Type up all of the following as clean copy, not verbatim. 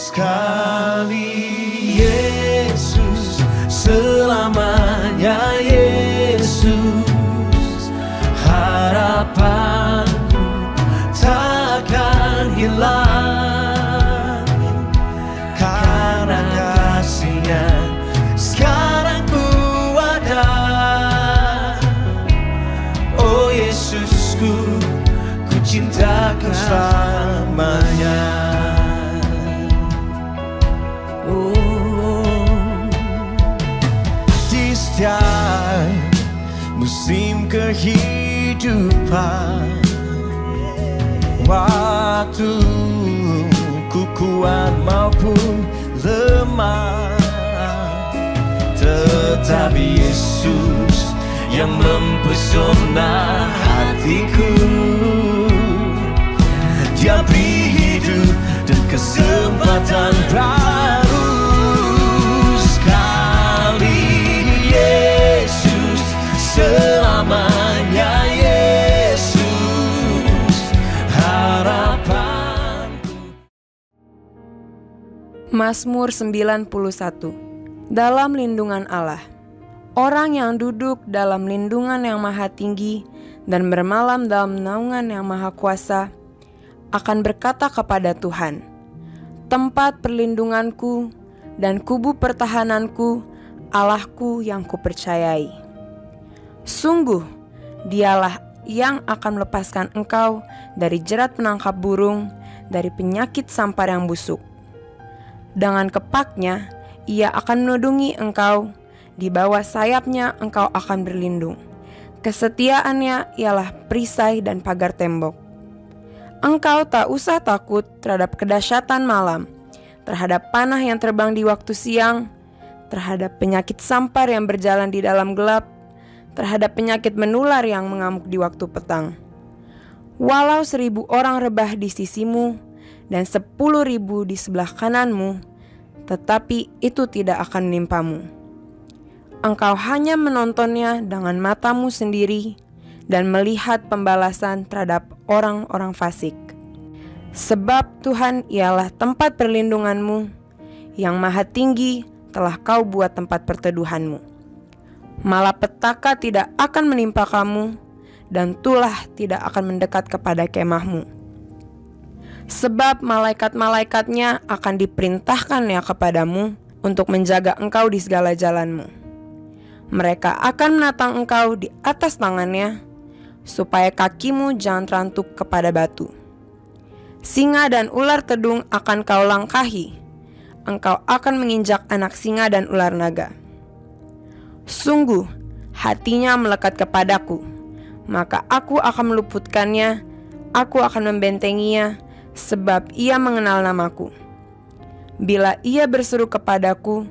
sekali. Yesus, selamanya Yesus, harapanku takkan hilang, karena kasih-Nya sekarang ku ada. Oh Yesusku, ku cinta Kau selamanya. Di setiap musim kehidupan, waktu ku kuat maupun lemah, tetapi Yesus yang mempesona hatiku. Dia beri hidup dan kesempatan baru sekali. Yesus, selamanya Yesus, harapanku. Mazmur 91. Dalam lindungan Allah. Orang yang duduk dalam lindungan yang maha tinggi dan bermalam dalam naungan yang maha kuasa akan berkata kepada Tuhan, tempat perlindunganku dan kubu pertahananku, Allahku yang kupercayai. Sungguh, Dialah yang akan melepaskan engkau dari jerat penangkap burung, dari penyakit sampar yang busuk. Dengan kepaknya, Ia akan menudungi engkau, di bawah sayapnya engkau akan berlindung. Kesetiaannya ialah perisai dan pagar tembok. Engkau tak usah takut terhadap kedahsyatan malam, terhadap panah yang terbang di waktu siang, terhadap penyakit sampar yang berjalan di dalam gelap, terhadap penyakit menular yang mengamuk di waktu petang. Walau 1.000 orang rebah di sisimu dan 10.000 di sebelah kananmu, tetapi itu tidak akan menimpamu. Engkau hanya menontonnya dengan matamu sendiri dan melihat pembalasan terhadap orang-orang fasik. Sebab Tuhan ialah tempat perlindunganmu, yang maha tinggi telah Kau buat tempat perteduhanmu. Malapetaka tidak akan menimpa kamu, dan tulah tidak akan mendekat kepada kemahmu. Sebab malaikat-malaikatnya akan diperintahkannya kepadamu untuk menjaga engkau di segala jalanmu. Mereka akan menatang engkau di atas tangannya, supaya kakimu jangan terantuk kepada batu. Singa dan ular tedung akan kau langkahi, engkau akan menginjak anak singa dan ular naga. Sungguh, hatinya melekat kepadaku, maka aku akan meluputkannya, aku akan membentenginya, sebab ia mengenal namaku. Bila ia berseru kepadaku,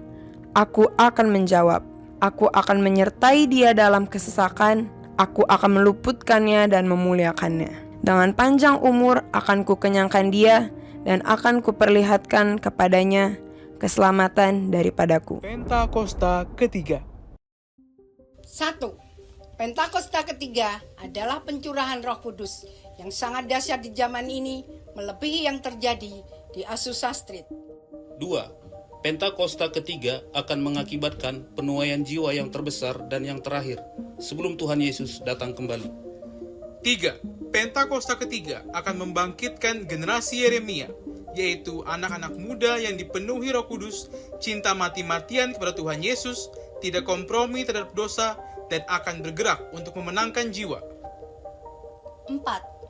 aku akan menjawab. Aku akan menyertai dia dalam kesesakan, aku akan meluputkannya dan memuliakannya. Dengan panjang umur akan kukenyangkan dia, dan akan kuperlihatkan kepadanya keselamatan daripadaku. Pentakosta ketiga. 1. Pentakosta ketiga adalah pencurahan Roh Kudus yang sangat dahsyat di zaman ini, melebihi yang terjadi di Azusa Street. 2. Pentakosta ketiga akan mengakibatkan penuaian jiwa yang terbesar dan yang terakhir sebelum Tuhan Yesus datang kembali. 3. Pentakosta ketiga akan membangkitkan generasi Yeremia, yaitu anak-anak muda yang dipenuhi Roh Kudus, cinta mati-matian kepada Tuhan Yesus, tidak kompromi terhadap dosa, dan akan bergerak untuk memenangkan jiwa. 4.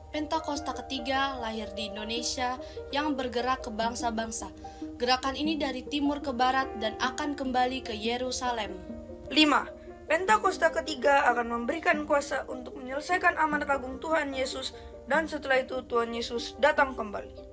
Pentakosta ketiga lahir di Indonesia yang bergerak ke bangsa-bangsa. Gerakan ini dari timur ke barat dan akan kembali ke Yerusalem. 5. Pentakosta ketiga akan memberikan kuasa untuk menyelesaikan amanat agung Tuhan Yesus, dan setelah itu Tuhan Yesus datang kembali.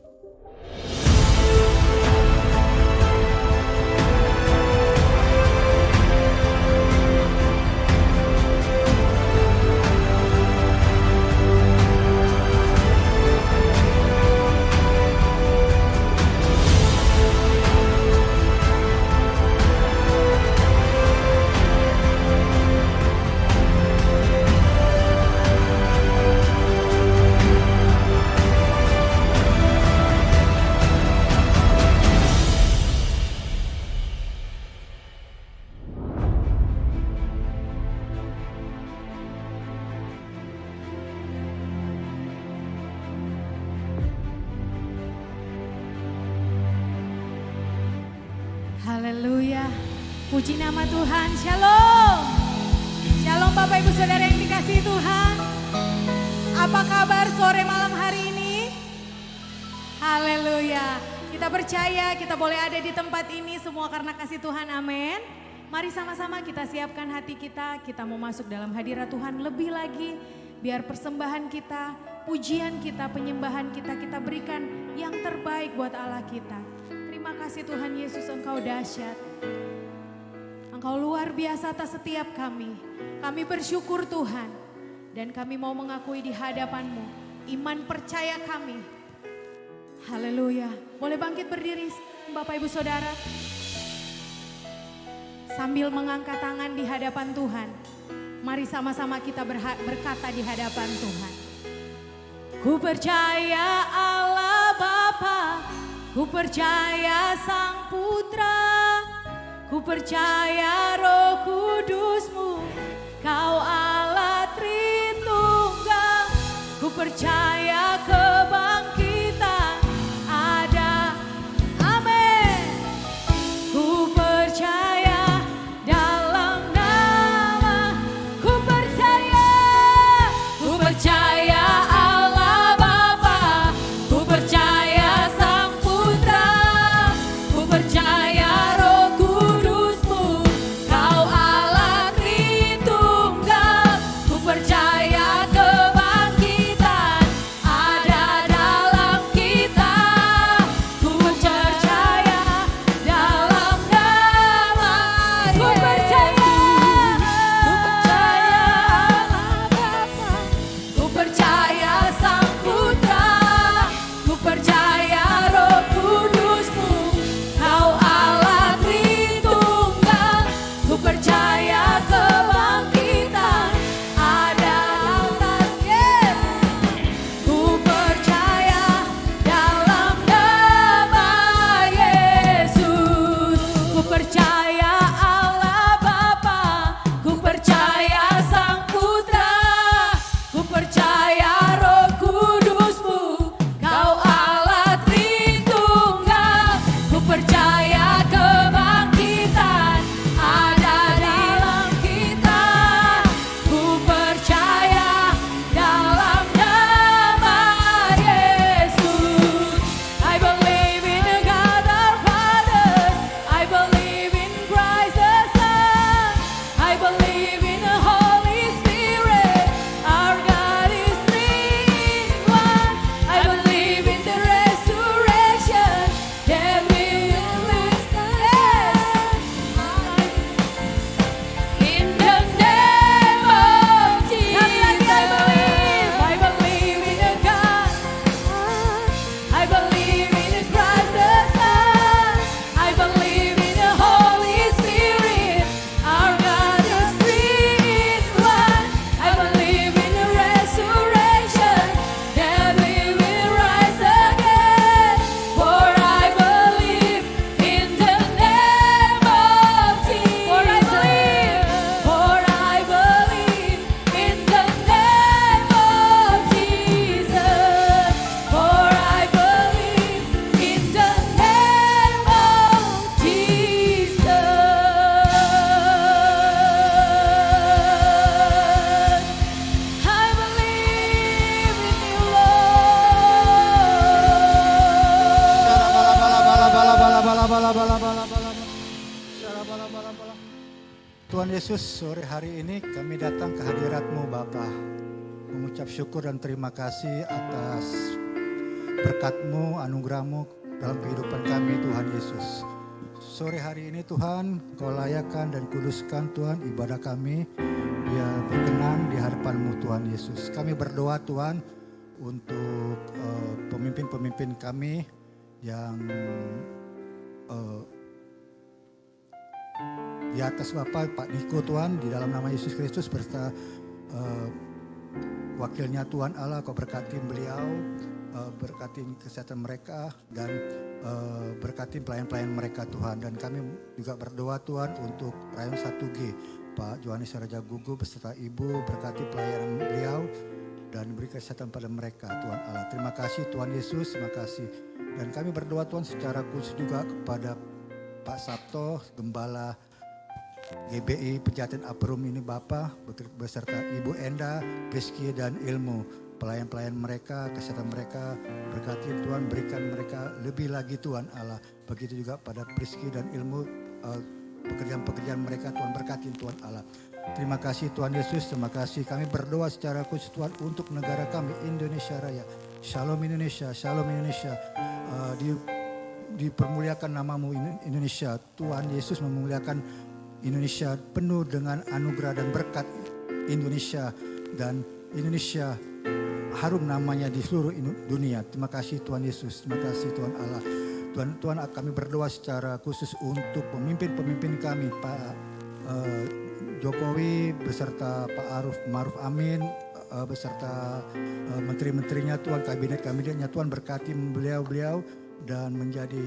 Haleluya. Puji nama Tuhan. Shalom. Shalom Bapak Ibu Saudara yang dikasihi Tuhan. Apa kabar sore malam hari ini? Haleluya. Kita percaya kita boleh ada di tempat ini semua karena kasih Tuhan. Amin. Mari sama-sama kita siapkan hati kita. Kita mau masuk dalam hadirat Tuhan lebih lagi. Biar persembahan kita, pujian kita, penyembahan kita, kita berikan yang terbaik buat Allah kita. Terima kasih Tuhan Yesus, Engkau dahsyat. Engkau luar biasa atas setiap kami. Kami bersyukur Tuhan. Dan kami mau mengakui di hadapan-Mu iman percaya kami. Haleluya. Boleh bangkit berdiri Bapak Ibu Saudara. Sambil mengangkat tangan di hadapan Tuhan. Mari sama-sama kita berkata di hadapan Tuhan. Ku percaya Allah Bapa, ku percaya Sang Putra, ku percaya Roh Kudus-Mu, Kau Allah Tritunggal. Ku percaya kebangkitan ada, amin. Ku percaya dalam nama, ku percaya Allah Bapa, ku percaya Sang Putra, ku percaya Roh Kudus-Mu, Kau Allah Tritunggal. Ku percaya kebangkitan ada dalam kita, ku percaya dalam nama, ku percaya Allah Bapa, ku percaya Sang Putra, ku percaya Roh Kudus-Mu, Kau Allah Tritunggal. Ku percaya kebangkitan ada atas, yes. Ku percaya dalam nama Yesus. Ku percaya Allah Bapa, ku percaya Sang Putra, ku percaya Roh Kudus-Mu, Kau Allah Tritunggal. Ku percaya kebangkitan ada dalam kita, ku percaya dalam nama Yesus. I believe in the God our Father, I believe in Christ the Son, I believe in the Holy Spirit, our God is three in one. I believe in the resurrection, that we will rise again. In the name of Jesus, I believe in the God, I believe in the Christ the Son, I believe in the Holy Spirit, our God is three in one. I believe in the resurrection, that we will rise again. For I believe in the name of Jesus. For I believe in the name of Jesus. For I believe in the name of Jesus. I believe in you, Lord. Tuhan Yesus, sore hari ini kami datang ke hadirat-Mu Bapa, mengucap syukur dan terima kasih atas berkat-Mu, anugerah-Mu dalam kehidupan kami Tuhan Yesus. Sore hari ini Tuhan, Kau layakkan dan kuduskan Tuhan ibadah kami, biar berkenan di hadapan-Mu Tuhan Yesus. Kami berdoa Tuhan untuk pemimpin-pemimpin kami yang di atas Bapak, Pak Niko Tuhan, di dalam nama Yesus Kristus beserta wakilnya Tuhan Allah, Kau berkati beliau, berkati kesehatan mereka dan berkati pelayan-pelayan mereka Tuhan. Dan kami juga berdoa Tuhan untuk Rayon 1G, Pak Johanes Raja Gugu beserta Ibu, berkati pelayanan beliau dan beri kesehatan pada mereka Tuhan Allah. Terima kasih Tuhan Yesus, terima kasih. Dan kami berdoa Tuhan secara khusus juga kepada Pak Sabto, Gembala GBI Pejaten Aprum ini Bapak, beserta Ibu Enda, Rizky dan Ilmu. Pelayan-pelayan mereka, kesehatan mereka, berkati Tuhan, berikan mereka lebih lagi Tuhan Allah. Begitu juga pada Rizky dan Ilmu, pekerjaan-pekerjaan mereka Tuhan berkati Tuhan Allah. Terima kasih Tuhan Yesus, terima kasih. Kami berdoa secara khusus Tuhan untuk negara kami Indonesia Raya. Shalom Indonesia, Shalom Indonesia. Dipermuliakan namamu Indonesia. Tuhan Yesus memuliakan Indonesia penuh dengan anugerah dan berkat Indonesia. Dan Indonesia harum namanya di seluruh dunia. Terima kasih Tuhan Yesus, terima kasih Tuhan Allah. Tuhan kami berdoa secara khusus untuk pemimpin-pemimpin kami, Pak Jokowi beserta Pak Ma'ruf Amin, beserta menteri-menterinya Tuhan, kabinet-kabinetnya Tuhan berkati beliau-beliau dan menjadi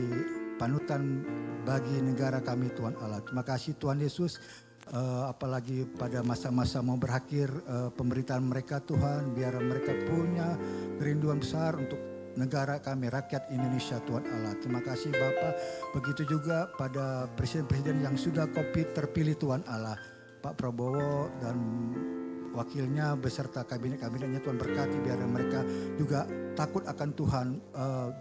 panutan bagi negara kami Tuhan Allah. Terima kasih Tuhan Yesus, apalagi pada masa-masa mau berakhir pemerintahan mereka Tuhan, biar mereka punya kerinduan besar untuk negara kami, rakyat Indonesia Tuhan Allah. Terima kasih Bapak. Begitu juga pada presiden-presiden yang sudah terpilih Tuhan Allah, Pak Prabowo dan wakilnya beserta kabinet-kabinetnya Tuhan berkati, biar mereka juga takut akan Tuhan,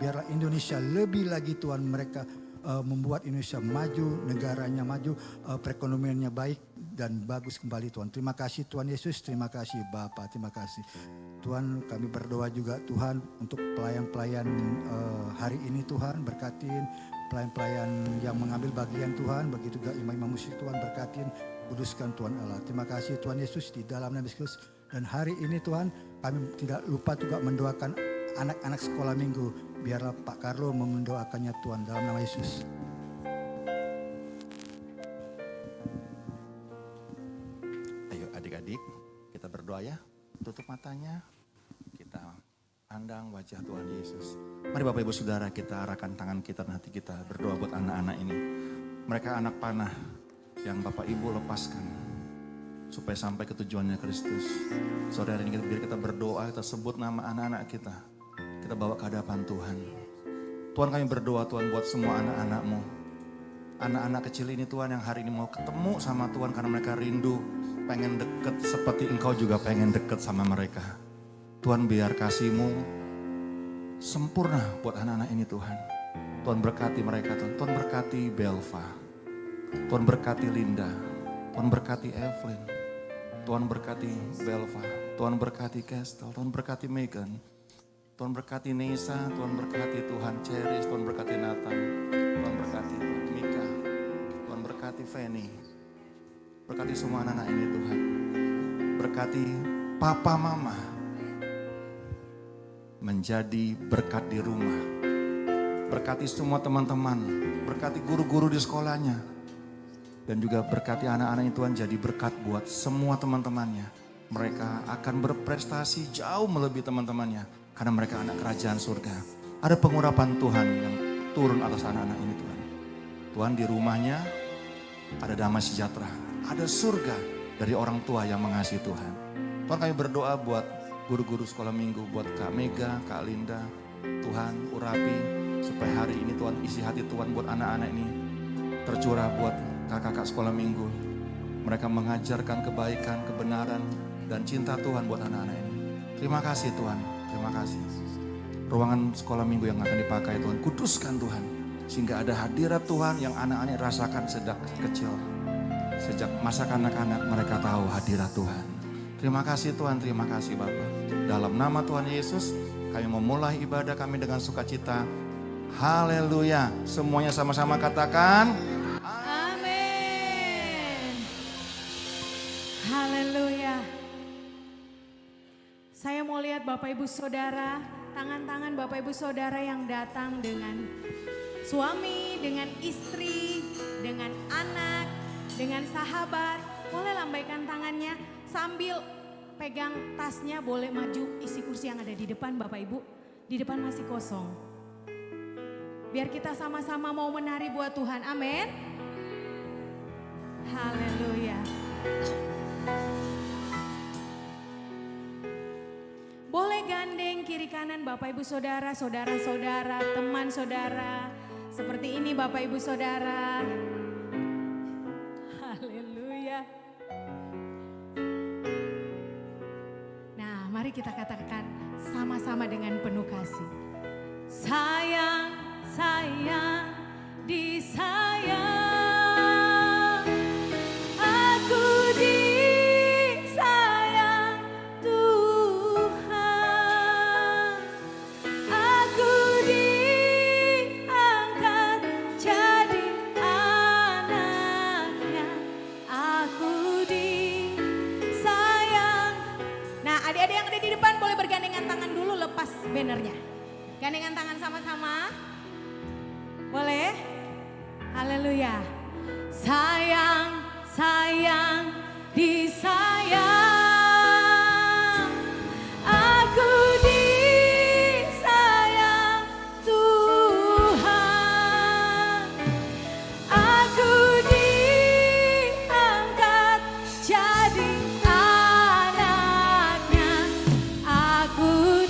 biarlah Indonesia lebih lagi Tuhan mereka membuat Indonesia maju, negaranya maju, perekonomiannya baik dan bagus kembali Tuhan. Terima kasih Tuhan Yesus, terima kasih Bapa, terima kasih. Tuhan kami berdoa juga Tuhan untuk pelayan-pelayan hari ini Tuhan, berkatin pelayan-pelayan yang mengambil bagian Tuhan, begitu juga imam-imam musik Tuhan berkatin, kuduskan Tuhan Allah. Terima kasih Tuhan Yesus di dalam nama Yesus. Dan hari ini Tuhan kami tidak lupa juga mendoakan anak-anak sekolah minggu. Biarlah Pak Carlo mendoakannya Tuhan dalam nama Yesus. Ayo adik-adik kita berdoa ya. Tutup matanya. Kita pandang wajah Tuhan Yesus. Mari Bapak Ibu Saudara kita arahkan tangan kita dan hati kita berdoa buat anak-anak ini. Mereka anak panah yang Bapak Ibu lepaskan supaya sampai ke tujuannya Kristus. Sore hari ini biar kita berdoa, kita sebut nama anak-anak kita. Kita bawa ke hadapan Tuhan. Tuhan kami berdoa Tuhan buat semua anak-anak-Mu. Anak-anak kecil ini Tuhan yang hari ini mau ketemu sama Tuhan karena mereka rindu, pengen deket seperti Engkau juga pengen deket sama mereka. Tuhan biar kasih-Mu sempurna buat anak-anak ini Tuhan. Tuhan berkati mereka Tuhan. Tuhan berkati Belva. Tuhan berkati Linda. Tuhan berkati Evelyn. Tuhan berkati Belva. Tuhan berkati Kestel. Tuhan berkati Megan. Tuhan berkati Nesa, Tuhan berkati Tuhan Ceris, Tuhan berkati Nathan, Tuhan berkati Tuhan Mika, Tuhan berkati Feni. Berkati semua anak-anak ini Tuhan. Berkati Papa Mama. Menjadi berkat di rumah. Berkati semua teman-teman, berkati guru-guru di sekolahnya. Dan juga berkati anak-anak ini Tuhan jadi berkat buat semua teman-temannya. Mereka akan berprestasi jauh melebihi teman-temannya. Karena mereka anak kerajaan surga. Ada pengurapan Tuhan yang turun atas anak-anak ini Tuhan. Tuhan di rumahnya ada damai sejahtera. Ada surga dari orang tua yang mengasihi Tuhan. Tuhan kami berdoa buat guru-guru sekolah minggu. Buat Kak Mega, Kak Linda. Tuhan urapi supaya hari ini Tuhan isi hati Tuhan buat anak-anak ini. Tercurah buat kakak-kakak sekolah minggu. Mereka mengajarkan kebaikan, kebenaran, dan cinta Tuhan buat anak-anak ini. Terima kasih Tuhan. Terima kasih. Ruangan sekolah minggu yang akan dipakai Tuhan, kuduskan Tuhan. Sehingga ada hadirat Tuhan yang anak-anak rasakan sejak kecil. Sejak masa kanak-kanak mereka tahu hadirat Tuhan. Terima kasih Tuhan, terima kasih Bapa. Dalam nama Tuhan Yesus, kami memulai ibadah kami dengan sukacita. Haleluya. Semuanya sama-sama katakan. Amin. Haleluya. Saya mau lihat Bapak Ibu Saudara, tangan-tangan Bapak Ibu Saudara yang datang dengan suami, dengan istri, dengan anak, dengan sahabat. Boleh lambaikan tangannya sambil pegang tasnya, boleh maju isi kursi yang ada di depan Bapak Ibu. Di depan masih kosong. Biar kita sama-sama mau menari buat Tuhan, amin. Haleluya. Boleh gandeng kiri kanan Bapak Ibu Saudara, saudara-saudara, teman saudara. Seperti ini Bapak Ibu Saudara. Haleluya. Nah, mari kita katakan sama-sama dengan penuh kasih. Sayang, sayang, disayang. Aku disayang Tuhan. Aku diangkat jadi anaknya. Aku disayang. Nah, adik-adik yang ada di depan boleh bergandengan tangan dulu, lepas bannernya. Gandengan tangan sama-sama. Boleh? Haleluya. Sayang, sayang, disayang. Aku disayang Tuhan. Aku diangkat jadi anaknya. Aku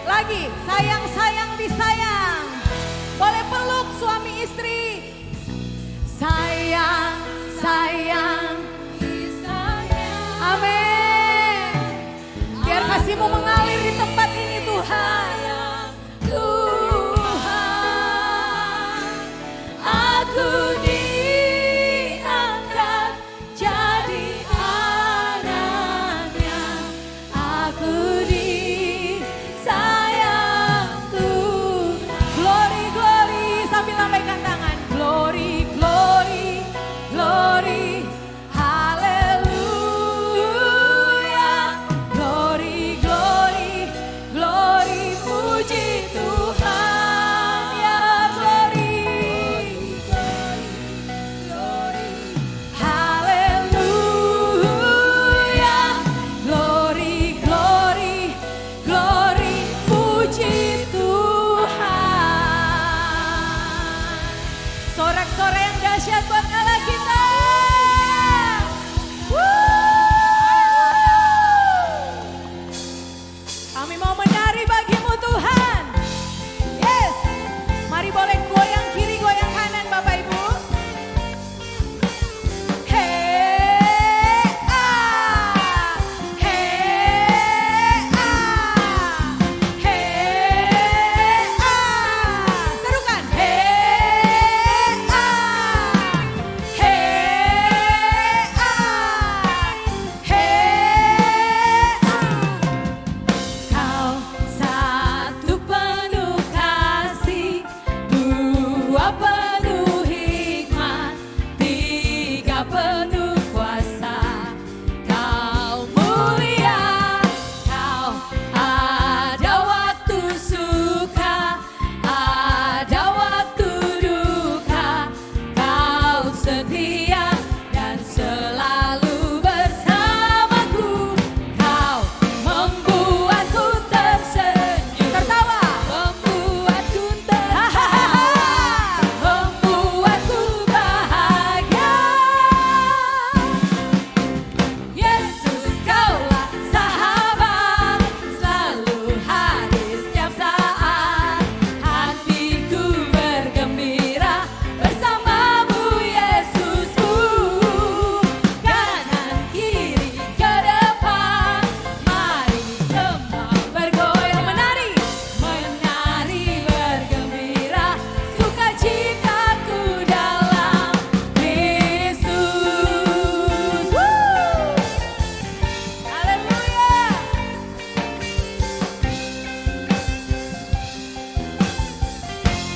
lagi sayang, sayang, disayang. Boleh peluk suami istri. Sayang, sayang, disayang. Amin. Biar kasih-Mu mengalir di tempat ini Tuhan. Tuhan, aku diangkat jadi anaknya. Aku disayang Tuhan. Glory, glory, sambil lambaikan tangan. Glory, glory, glory. Haleluya. Glory, glory, glory. Puji Tuhan. Ya glory, glory. Haleluya. Glory, glory, glory. Puji Tuhan. Sorak-sorai yang dahsyat buat Allah kita. Kami mau menari bagi-Mu Tuhan. Yes. Mari boleh goyang kiri, goyang kanan Bapak Ibu. Hey, ah. Hey, ah. Hey, ah. Serukan. Hey, ah. Hey, ah. Hey, ah. Kau satu penuh kasih, dua penuh hikmat, tiga penuh kuasa. Kau mulia, kau ada waktu suka, ada waktu duka. Kau setia dan selalu bersamaku. Kau membuatku tersenyum, tertawa, membuatku membuatku bahagia. Yesus, Kaulah sahabat, selalu hadir setiap saat. Hatiku bergembira bersamamu, Yesusku. Kanan kiri ke depan, mari semua bergoyang menari, menari bergembira, sukacitaku dalam Kristus. Haleluya.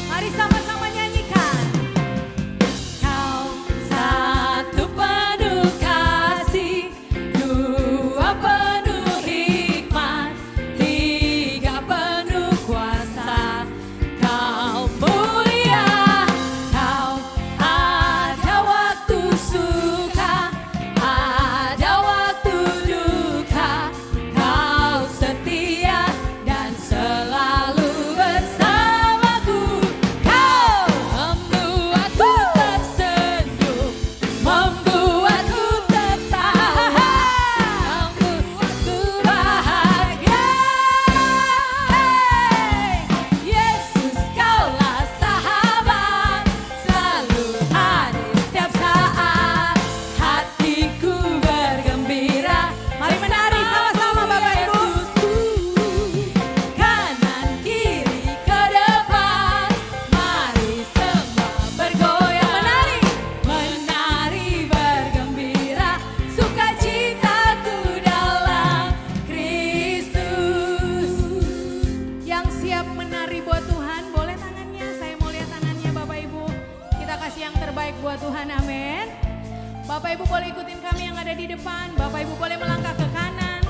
Mari sama-sama nyanyikan. Kau satu penuh kasih, dua penuh hikmat, tiga penuh kuasa. Kau mulia, kau ada waktu suka, ada waktu duka. Kau setia dan selalu bersamaku. Kau terbaik buat Tuhan, amin. Bapak Ibu boleh ikutin kami yang ada di depan. Bapak Ibu boleh melangkah ke kanan,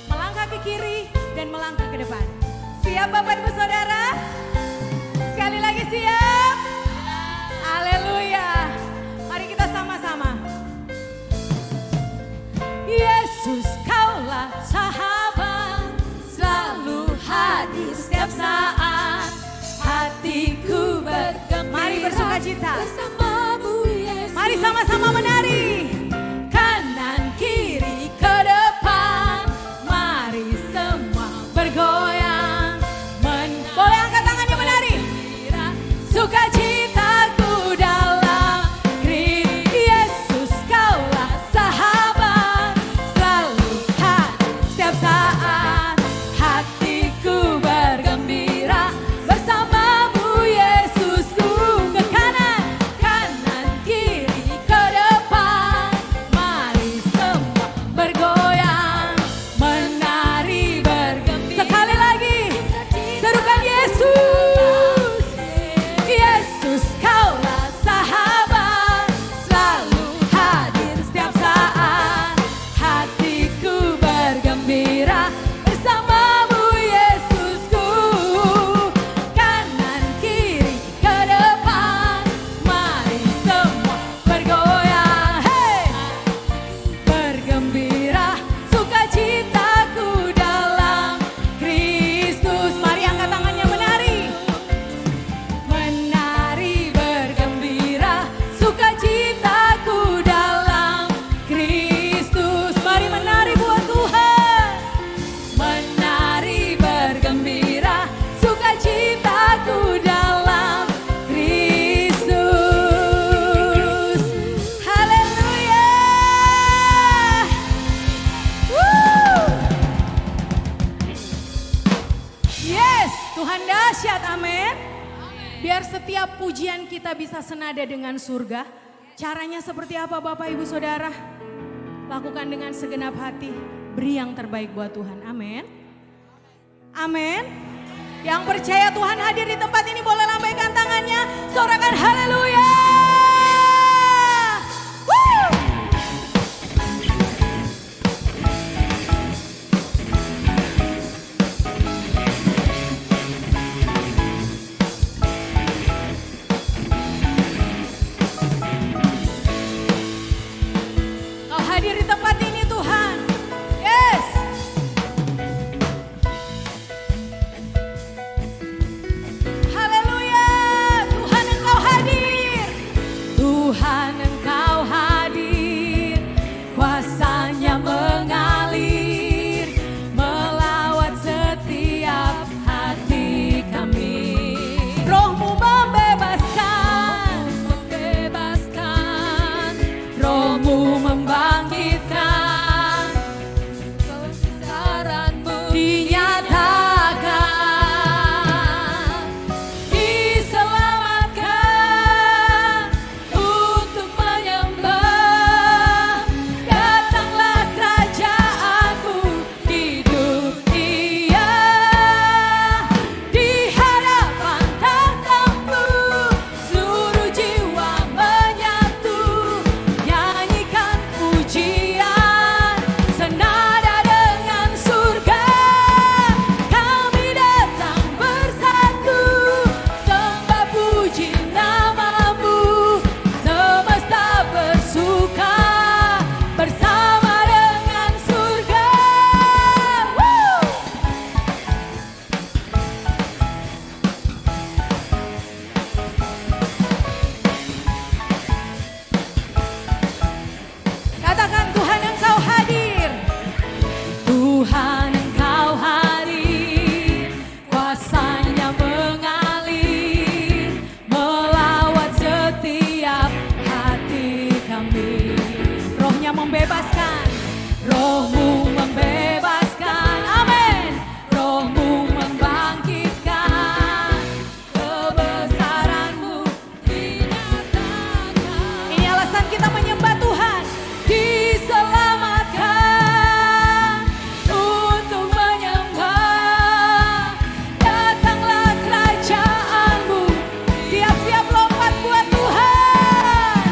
melangkah ke kiri, dan melangkah ke depan. Siap Bapak Ibu Saudara? Sekali lagi siap? Haleluya. Mari kita sama-sama. Yesus kaulah sahabat, selalu hadir setiap saat. Hatiku bergembira, mari bersukacita bersamamu Yesus. Mari sama-sama menari. Kanan kiri ke depan, mari semua bergoyang. Boleh angkat tangannya menari. Sukacitaku dalam Kristus Yesus, kaulah sahabat, selalu hadir setiap saat. Hatiku bergembira bersamamu Yesusku. Ke kanan, kanan kiri ke depan, mari semua bergoyang, menari bergembira. Sekali lagi, serukan Yesus. Yesus kaulah sahabat, selalu hadir setiap saat. Hatiku bergembira bersamamu Yesusku. Kanan kiri ke depan, mari semua bergoyang. Hey! Bergembira, sukacitaku dalam Kristus. Mari angkat tangannya menari. Menari bergembira, sukacitaku dalam Kristus. Mari menari buat Tuhan. Menari bergembira, sukacitaku dalam Kristus. Haleluya. Woo! Yes, Tuhan dahsyat, amin. Biar setiap pujian kita bisa senada dengan surga. Caranya seperti apa Bapak Ibu Saudara? Lakukan dengan segenap hati. Beri yang terbaik buat Tuhan, amin. Amin. Yang percaya Tuhan hadir di tempat ini boleh lambaikan tangannya. Sorakan haleluya. Woo! Kau hadir di tempat ini Tuhan. Yes. Haleluya. Tuhan Engkau hadir. Tuhan Engkau hadir. Kuasanya mengalir melawat setiap hati kami. Roh-Mu membebaskan, membebaskan. Roh-Mu membangkitkan, kebesaran-Mu dinyatakan, diselamatkan untuk menyembah. Datanglah kerajaanmu di dunia, di hadapan tahta-Mu seluruh jiwa menyatu. Nyanyikan pujian senada dengan surga. Kami datang bersatu, sembah puji nama-Mu. Semesta bersuka bersama dengan surga. Woo! Katakan Tuhan Engkau hadir. Tuhan Engkau hadir. Kuasanya mengalir melawat setiap hati kami. Roh-Nya membebaskan, Roh-Mu membebaskan, amin. Roh-Mu membangkitkan, kebesaran-Mu dinyatakan. Ini alasan kita menyembah Tuhan. Diselamatkan untuk menyembah. Datanglah kerajaan-Mu. Siap-siap lompat buat Tuhan.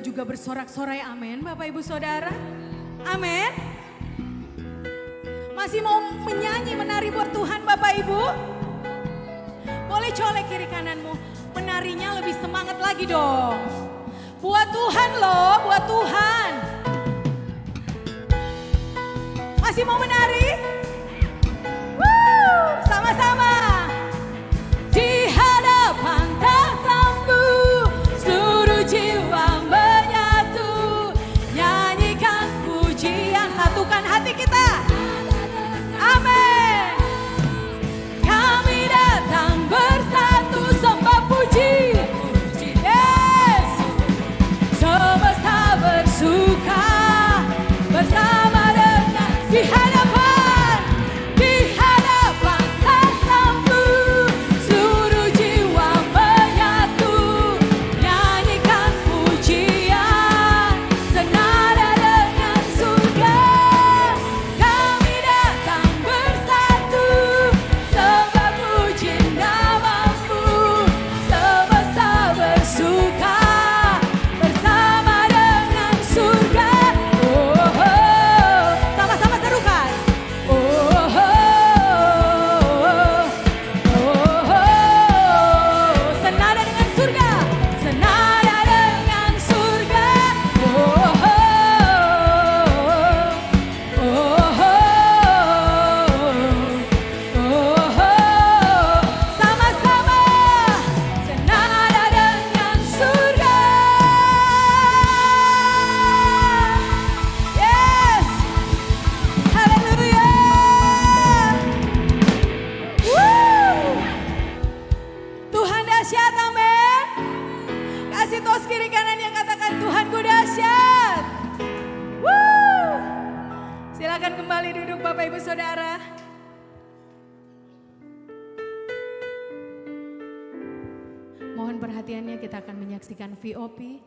juga bersorak-sorai amin Bapak Ibu Saudara? Amin. Masih mau menyanyi menari buat Tuhan Bapak Ibu? Boleh colek kiri kananmu, menarinya lebih semangat lagi dong. Buat Tuhan loh, buat Tuhan. Masih mau menari? Sama-sama. Di hadapan tatamu, seluruh jiwa menyatu, nyanyikan pujian, satukan hati kita. Amin. Kami datang bersatu sembah puji. Yes. Semesta bersuka bersama dengan di hadapan tatamu, seluruh jiwa menyatu, nyanyikan pujian senada dengan surga. Kami datang bersatu sembah puji namamu, semesta bersuka bersama dengan surga. Sama-sama serukan. Senada dengan surga, senada dengan surga. Sama-sama senada dengan surga. Yes. Haleluya. Tuhan dahsyat, amin. Kasih tos kiri kanan yang katakan Tuhanku dahsyat. Silakan kembali duduk Bapak Ibu Saudara. Mohon perhatiannya, kita akan menyaksikan VOP.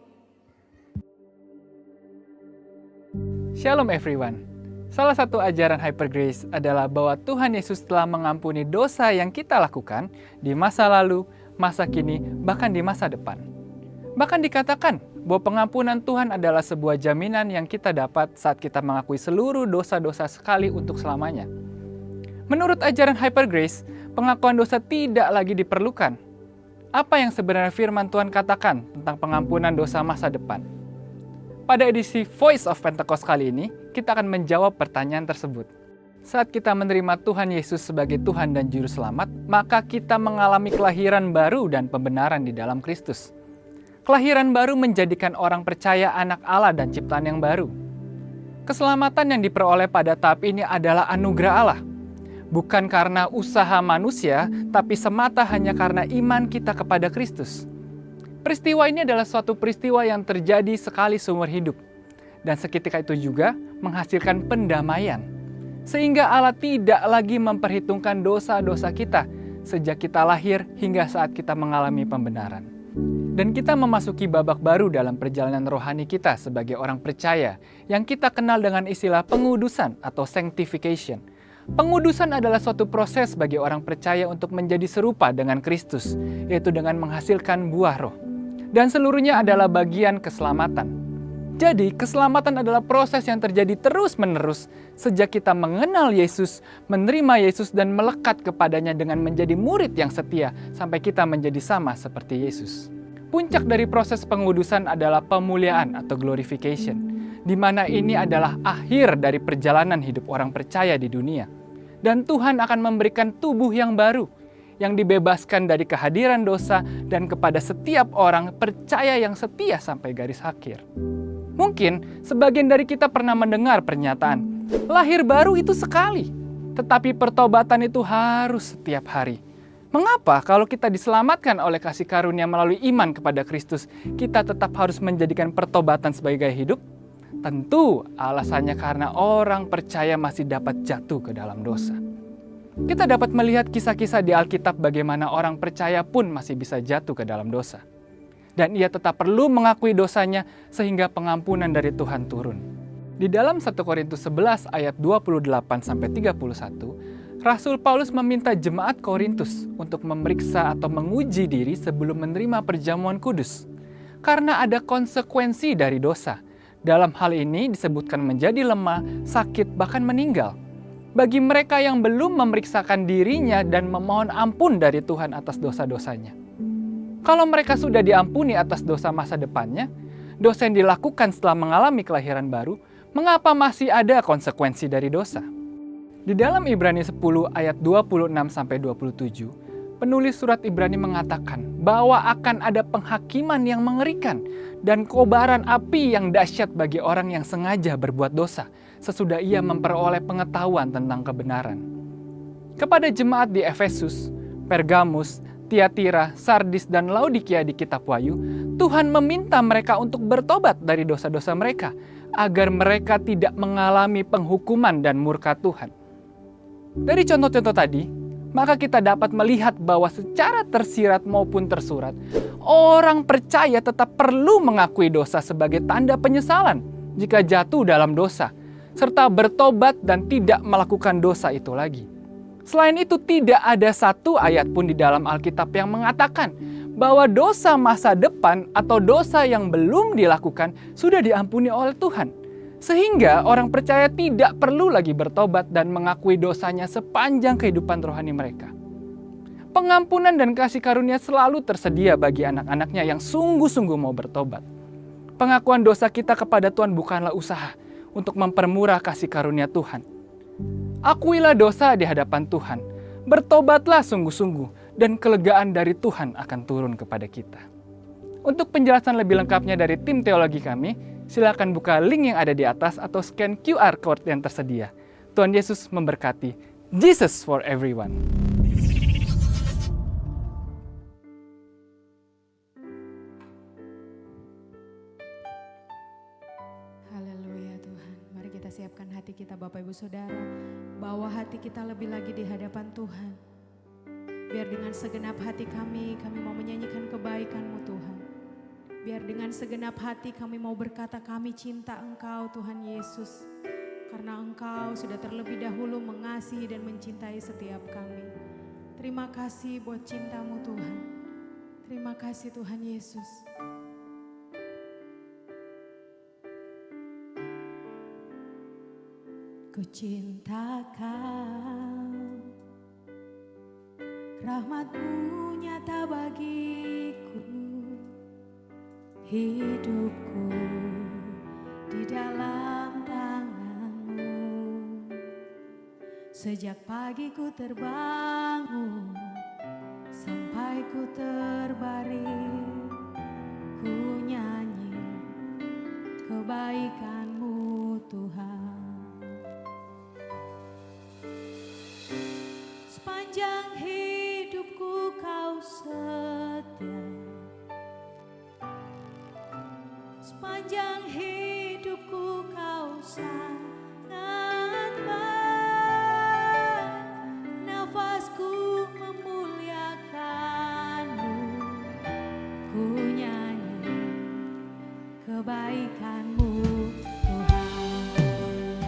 Shalom everyone. Salah satu ajaran Hyper Grace adalah bahwa Tuhan Yesus telah mengampuni dosa yang kita lakukan di masa lalu, masa kini, bahkan di masa depan. Bahkan dikatakan bahwa pengampunan Tuhan adalah sebuah jaminan yang kita dapat saat kita mengakui seluruh dosa-dosa sekali untuk selamanya. Menurut ajaran Hyper Grace, pengakuan dosa tidak lagi diperlukan. Apa yang sebenarnya firman Tuhan katakan tentang pengampunan dosa masa depan? Pada edisi Voice of Pentecost kali ini, kita akan menjawab pertanyaan tersebut. Saat kita menerima Tuhan Yesus sebagai Tuhan dan Juru Selamat, maka kita mengalami kelahiran baru dan pembenaran di dalam Kristus. Kelahiran baru menjadikan orang percaya anak Allah dan ciptaan yang baru. Keselamatan yang diperoleh pada tahap ini adalah anugerah Allah. Bukan karena usaha manusia, tapi semata hanya karena iman kita kepada Kristus. Peristiwa ini adalah suatu peristiwa yang terjadi sekali seumur hidup. Dan seketika itu juga menghasilkan pendamaian. Sehingga Allah tidak lagi memperhitungkan dosa-dosa kita sejak kita lahir hingga saat kita mengalami pembenaran. Dan kita memasuki babak baru dalam perjalanan rohani kita sebagai orang percaya yang kita kenal dengan istilah pengudusan atau sanctification. Pengudusan adalah suatu proses bagi orang percaya untuk menjadi serupa dengan Kristus, yaitu dengan menghasilkan buah roh. Dan seluruhnya adalah bagian keselamatan. Jadi, keselamatan adalah proses yang terjadi terus-menerus sejak kita mengenal Yesus, menerima Yesus, dan melekat kepadanya dengan menjadi murid yang setia sampai kita menjadi sama seperti Yesus. Puncak dari proses pengudusan adalah pemuliaan atau glorification, di mana ini adalah akhir dari perjalanan hidup orang percaya di dunia. Dan Tuhan akan memberikan tubuh yang baru, yang dibebaskan dari kehadiran dosa dan kepada setiap orang percaya yang setia sampai garis akhir. Mungkin sebagian dari kita pernah mendengar pernyataan, lahir baru itu sekali, tetapi pertobatan itu harus setiap hari. Mengapa kalau kita diselamatkan oleh kasih karunia melalui iman kepada Kristus, kita tetap harus menjadikan pertobatan sebagai gaya hidup? Tentu alasannya karena orang percaya masih dapat jatuh ke dalam dosa. Kita dapat melihat kisah-kisah di Alkitab bagaimana orang percaya pun masih bisa jatuh ke dalam dosa. Dan ia tetap perlu mengakui dosanya sehingga pengampunan dari Tuhan turun. Di dalam 1 Korintus 11 ayat 28-31, Rasul Paulus meminta jemaat Korintus untuk memeriksa atau menguji diri sebelum menerima perjamuan kudus. karena ada konsekuensi dari dosa. Dalam hal ini disebutkan menjadi lemah, sakit, bahkan meninggal. Bagi mereka yang belum memeriksakan dirinya dan memohon ampun dari Tuhan atas dosa-dosanya. Kalau mereka sudah diampuni atas dosa masa depannya, dosa yang dilakukan setelah mengalami kelahiran baru, mengapa masih ada konsekuensi dari dosa? Di dalam Ibrani 10 ayat 26-27, penulis surat Ibrani mengatakan bahwa akan ada penghakiman yang mengerikan dan kobaran api yang dahsyat bagi orang yang sengaja berbuat dosa sesudah ia memperoleh pengetahuan tentang kebenaran. Kepada jemaat di Efesus, Pergamus, Tiatira, Sardis, dan Laodikia di kitab Wahyu, Tuhan meminta mereka untuk bertobat dari dosa-dosa mereka agar mereka tidak mengalami penghukuman dan murka Tuhan. Dari contoh-contoh tadi, maka kita dapat melihat bahwa secara tersirat maupun tersurat, orang percaya tetap perlu mengakui dosa sebagai tanda penyesalan jika jatuh dalam dosa, serta bertobat dan tidak melakukan dosa itu lagi. Selain itu, tidak ada satu ayat pun di dalam Alkitab yang mengatakan bahwa dosa masa depan atau dosa yang belum dilakukan sudah diampuni oleh Tuhan. Sehingga orang percaya tidak perlu lagi bertobat dan mengakui dosanya sepanjang kehidupan rohani mereka. Pengampunan dan kasih karunia selalu tersedia bagi anak-anaknya yang sungguh-sungguh mau bertobat. Pengakuan dosa kita kepada Tuhan bukanlah usaha untuk mempermurah kasih karunia Tuhan. Akuilah dosa di hadapan Tuhan, bertobatlah sungguh-sungguh, dan kelegaan dari Tuhan akan turun kepada kita. Untuk penjelasan lebih lengkapnya dari tim teologi kami, silakan buka link yang ada di atas atau scan QR code yang tersedia. Tuhan Yesus memberkati. Jesus for everyone. Haleluya Tuhan. Mari kita siapkan hati kita Bapak Ibu Saudara. Bawa hati kita lebih lagi di hadapan Tuhan. Biar dengan segenap hati kami mau menyanyikan kebaikan-Mu Tuhan. Biar dengan segenap hati kami mau berkata kami cinta Engkau Tuhan Yesus. Karena Engkau sudah terlebih dahulu mengasihi dan mencintai setiap kami. Terima kasih buat cinta-Mu Tuhan. Terima kasih Tuhan Yesus. Ku cinta Kau, rahmat-Mu nyata bagiku. Hidupku di dalam tangan-Mu. Sejak pagi ku terbangun sampai ku terbaring, ku nyanyi kebaikan-Mu Tuhan. Sepanjang hidupku Kau setia, sepanjang hidupku Kau sangat baik. Nafasku memuliakan-Mu, ku nyanyi kebaikan-Mu Tuhan.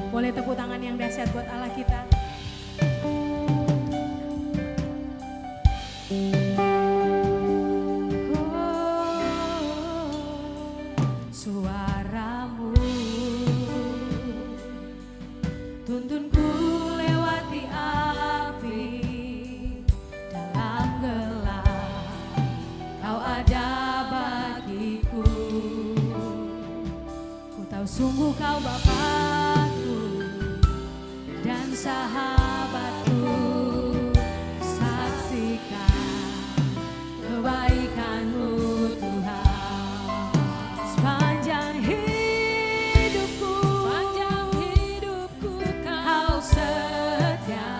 Boleh tepuk tangan yang dahsyat buat Allah kita. Suara-Mu tuntunku lewati api, dalam gelap Kau ada bagiku. Ku tahu sungguh Kau Bapakku dan sahabatku. Saksikan kebaikan-Mu Tuhan. Sepanjang hidupku Kau setia.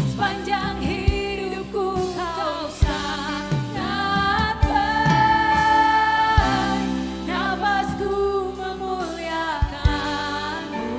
Sepanjang hidupku Kau sangat baik. Nafasku memuliakan-Mu,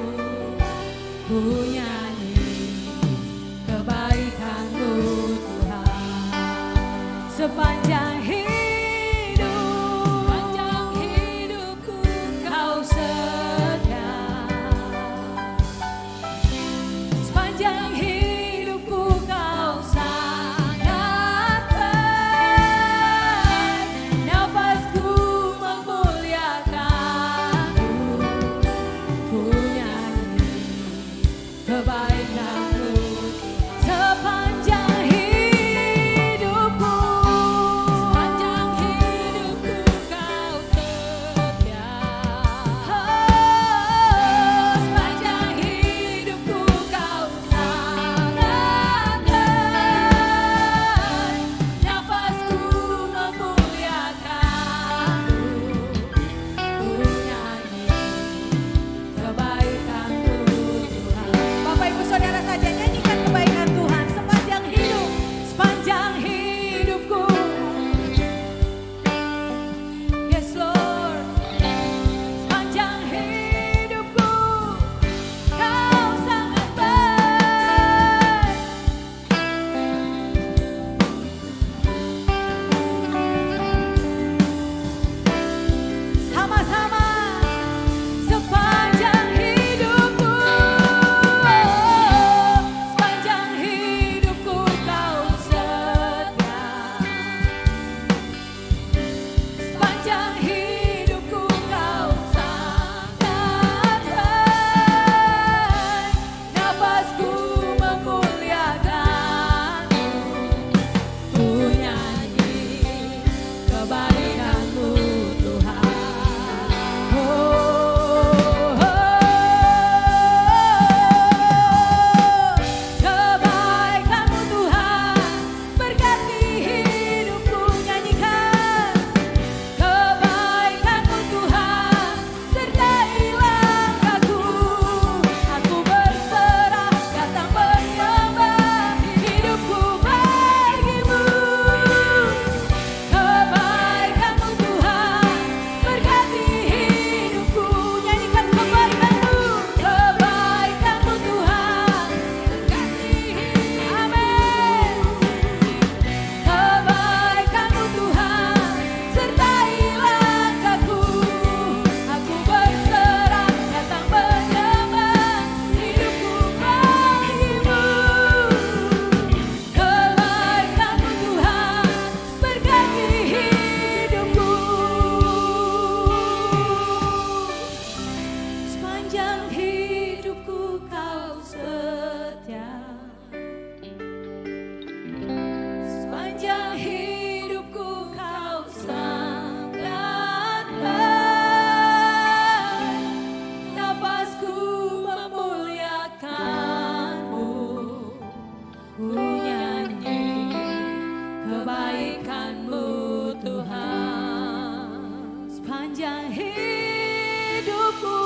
sepanjang hidupku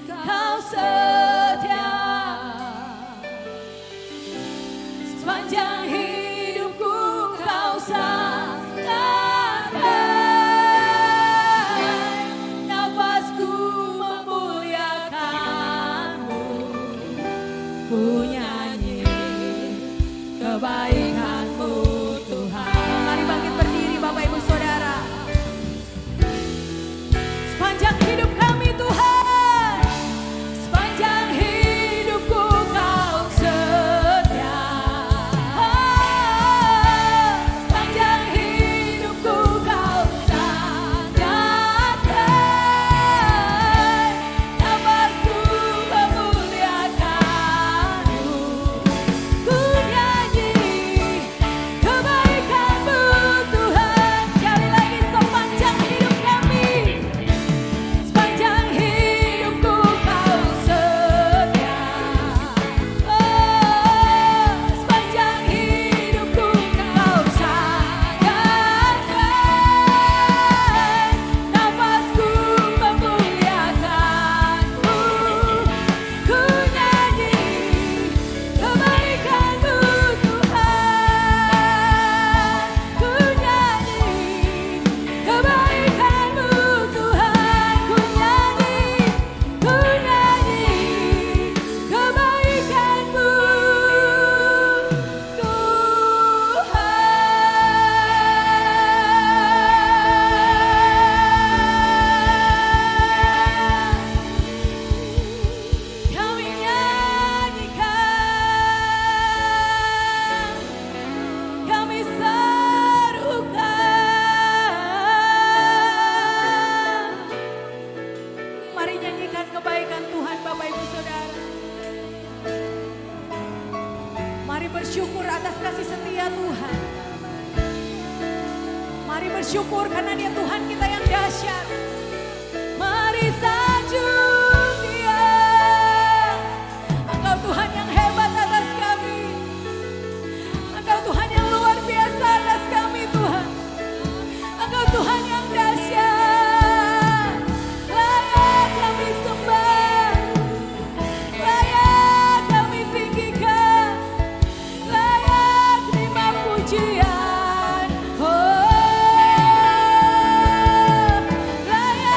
kau setia, sepanjang hidupku kau sangatkan, nafasku memuliakanmu, ku nyanyi kebaikanmu Tuhan. Mari bangkit berdiri Bapak Ibu Saudara. Sepanjang hidup kami Tuhan, sepanjang hidupku kau setia, sepanjang hidupku kau sangatkan, nafasku memuliakanmu, ku nyanyi kebaikanmu Tuhan. Sekali lagi sepanjang hidup kami, sepanjang hidupku kau setia, sepanjang hidupku kau sangatkan, nafasku memuliakanmu, ku nyanyi kebaikanmu Tuhan, ku nyanyi kebaikanmu Tuhan, ku nyanyi kebaikanmu Tuhan. Kami nyanyikan, kami serukan. Mari nyanyikan kebaikan Tuhan Bapak Ibu Saudara. Mari bersyukur atas kasih setia Tuhan. Mari bersyukur karena Dia Tuhan kita yang dahsyat. Mari sanjung Dia. Engkau Tuhan yang hebat atas kami. Engkau Tuhan yang luar biasa atas kami Tuhan. Engkau Tuhan yang dahsyat. Layak kami sembah, layak kami tinggikan, layak terima pujian. Oh, layak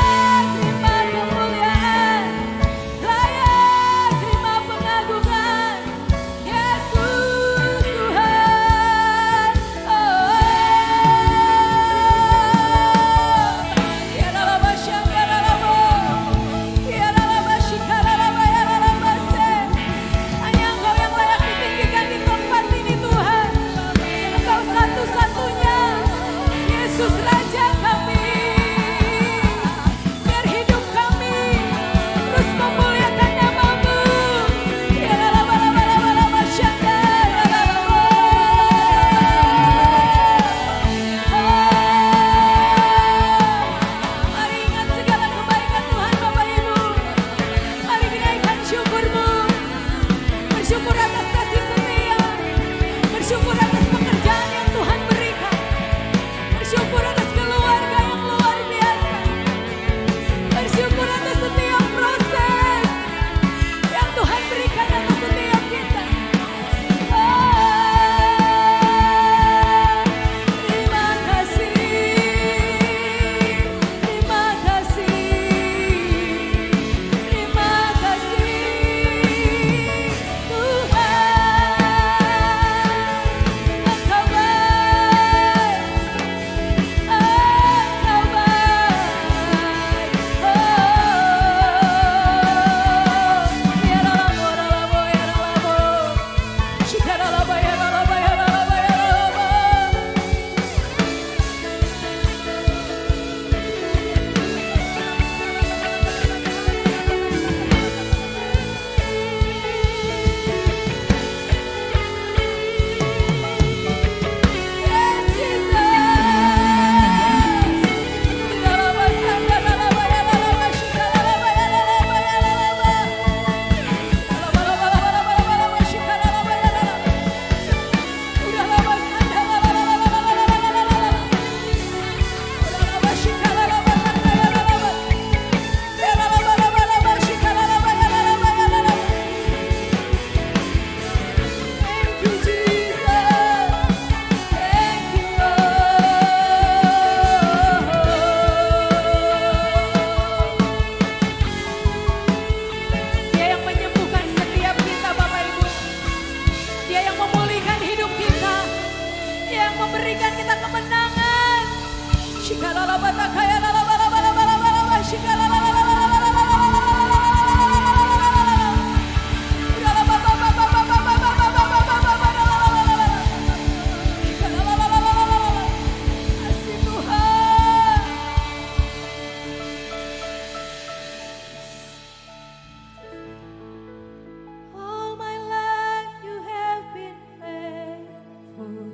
All my life you have been faithful.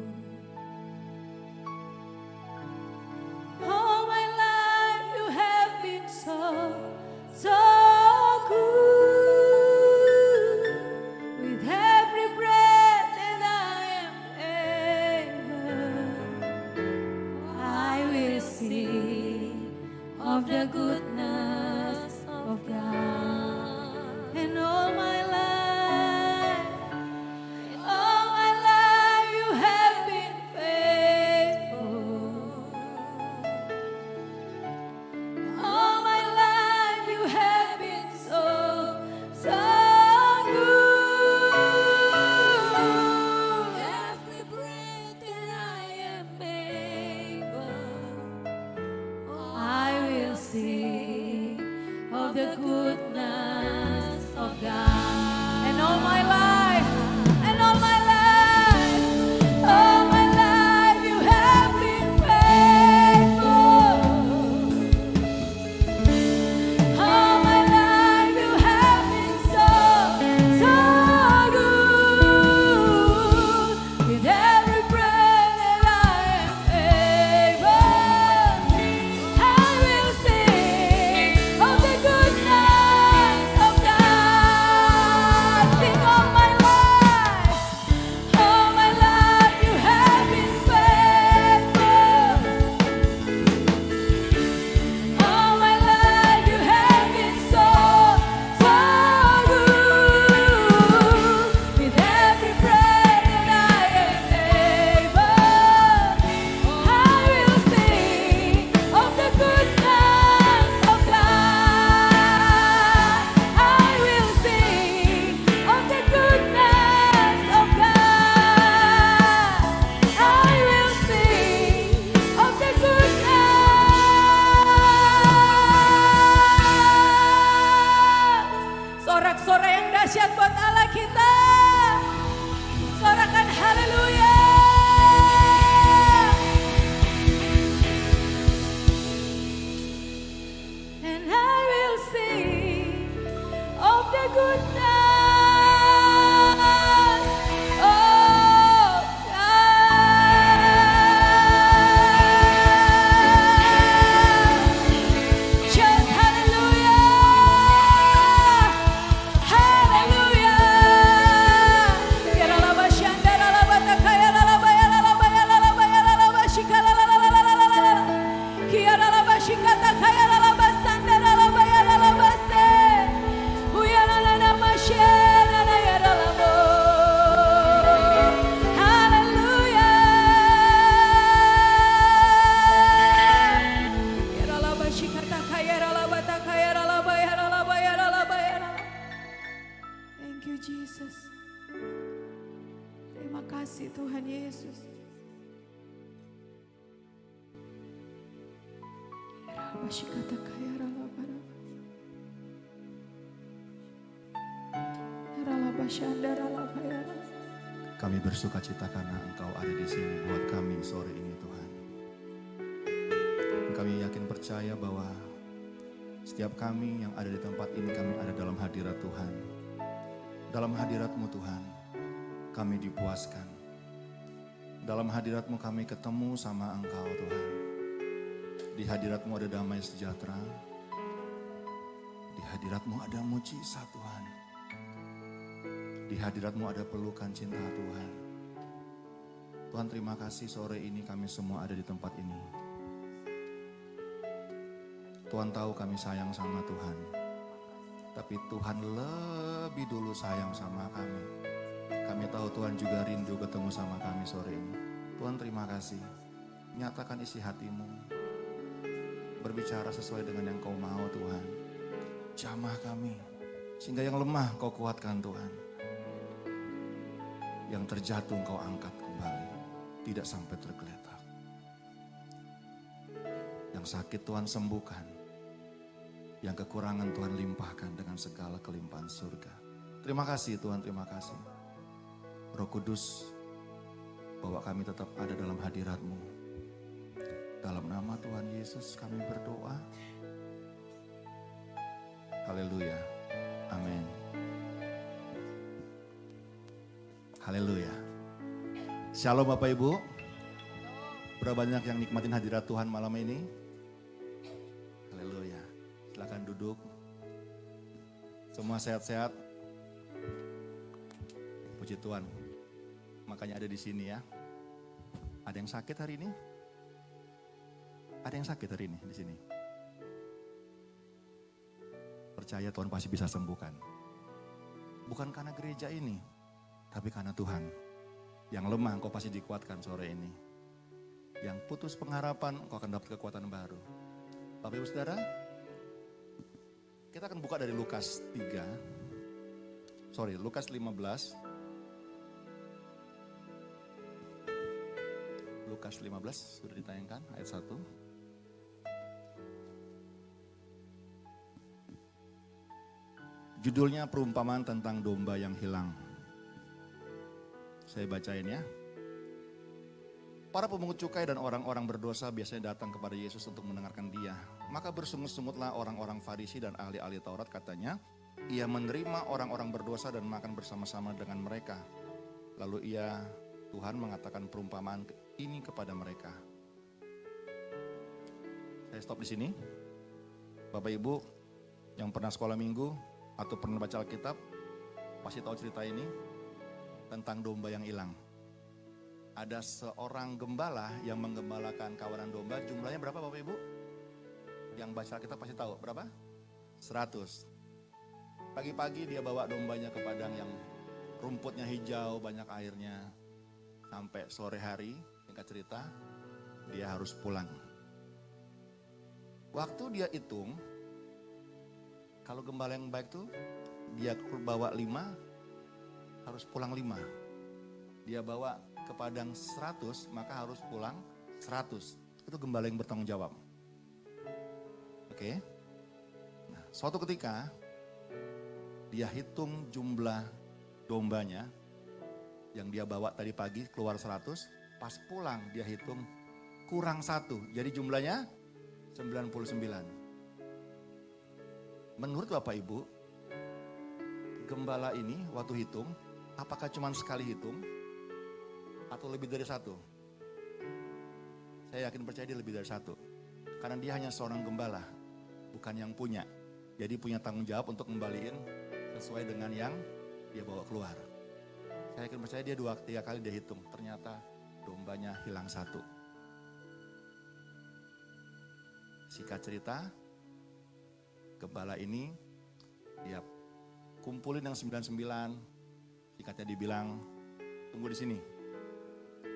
All my life you have been so, so good. With every breath that I am able, I will sing of the goodness of God. And all my life you have been faithful. All my life you have been so, so good. Every breath that I am able, I will sing of the goodness of God. And all my life, and all my life you have been faithful. All my life you have been so, so good. With every breath that I am able, I will sing of the goodness of God. Sing all my life you have been faithful. All my life you have been so, so good. With every breath that I am able, I will sing of the goodness of God. I will sing of the goodness of God. I will sing of the goodness. Sorak-sorai yang dahsyat buat Allah kita. Sorakan haleluya. And I will sing of the goodness of God. Shout hallelujah, hallelujah. Yaralaba shandara laba takaya lalaba yalalaba yalalaba yalalaba shikala lalalala. Kiyaralaba shikata kaya lalaba sandara laba yalalaba se. Uyalala mashela na yaralabo. Hallelujah. Yaralaba shikata kaya lalaba takaya lalaba yaralaba yaralaba yaralaba. Thank you Jesus. Terima kasih Tuhan Yesus. Yarabashikata kaya ralabara. Yaralabashanda ralabayara. Kami bersuka cita karena Engkau ada di sini buat kami sore ini Tuhan. Kami yakin percaya bahwa setiap kami yang ada di tempat ini kami ada dalam hadirat Tuhan. Dalam hadirat-Mu Tuhan, kami dipuaskan. Dalam hadirat-Mu kami ketemu sama Engkau Tuhan. Di hadirat-Mu ada damai sejahtera. Di hadirat-Mu ada mujizat Tuhan. Di hadirat-Mu ada pelukan cinta Tuhan. Tuhan terima kasih sore ini kami semua ada di tempat ini. Tuhan tahu kami sayang sama Tuhan. Tapi Tuhan lebih dulu sayang sama kami. Kami tahu Tuhan juga rindu ketemu sama kami sore ini. Tuhan terima kasih. Nyatakan isi hati-Mu. Berbicara sesuai dengan yang Kau mau Tuhan. Jamah kami. Sehingga yang lemah Kau kuatkan Tuhan. Yang terjatuh Kau angkat kembali. Tidak sampai tergeletak. Yang Yang sakit Tuhan sembuhkan. Yang kekurangan Tuhan limpahkan dengan segala kelimpahan surga. Terima kasih Tuhan, terima kasih. Roh Kudus, bahwa kami tetap ada dalam hadirat-Mu. Dalam nama Tuhan Yesus kami berdoa. Haleluya. Amin. Haleluya. Shalom Bapak Ibu. Berapa banyak yang nikmatin hadirat Tuhan malam ini? Haleluya. Silakan duduk. Semua sehat-sehat. Puji Tuhan. Makanya ada di sini ya. Ada yang sakit hari ini? Ada yang sakit hari ini di sini? Percaya Tuhan pasti bisa sembuhkan. Bukan karena gereja ini, tapi karena Tuhan. Yang lemah engkau pasti dikuatkan sore ini. Yang putus pengharapan engkau akan dapat kekuatan baru. Bapak Ibu Saudara, kita akan buka dari Lukas 15. Lukas 15 sudah ditayangkan ayat 1. Judulnya perumpamaan tentang domba yang hilang. Saya bacain ya. Para pemungut cukai dan orang-orang berdosa biasanya datang kepada Yesus untuk mendengarkan dia. Maka bersungut-sungutlah orang-orang Farisi dan ahli-ahli Taurat, katanya, ia menerima orang-orang berdosa dan makan bersama-sama dengan mereka. Lalu Tuhan mengatakan perumpamaan ini kepada mereka. Saya stop di sini. Bapak Ibu yang pernah sekolah minggu atau pernah baca Alkitab pasti tahu cerita ini tentang domba yang hilang. Ada seorang gembala yang menggembalakan kawanan domba. Jumlahnya berapa Bapak Ibu? Yang baca Alkitab pasti tahu. Berapa? 100. Pagi-pagi dia bawa dombanya ke padang yang rumputnya hijau, banyak airnya. Sampai sore hari, singkat cerita, dia harus pulang. Waktu dia hitung, kalau gembala yang baik tuh, dia bawa 5, harus pulang 5. Dia bawa ke padang 100, maka harus pulang 100. Itu gembala yang bertanggung jawab. Oke. Nah, suatu ketika, dia hitung jumlah dombanya, yang dia bawa tadi pagi keluar 100, pas pulang dia hitung kurang 1. Jadi jumlahnya 99. Menurut Bapak Ibu, gembala ini waktu hitung, apakah cuma sekali hitung atau lebih dari 1? Saya yakin percaya dia lebih dari 1. Karena dia hanya seorang gembala, bukan yang punya. Jadi punya tanggung jawab untuk ngembaliin sesuai dengan yang dia bawa keluar. Saya yakin percaya dia 2-3 kali dia hitung. Ternyata dombanya hilang 1. Singkat cerita, gembala ini dia kumpulin yang 99. Singkatnya dibilang, tunggu di sini.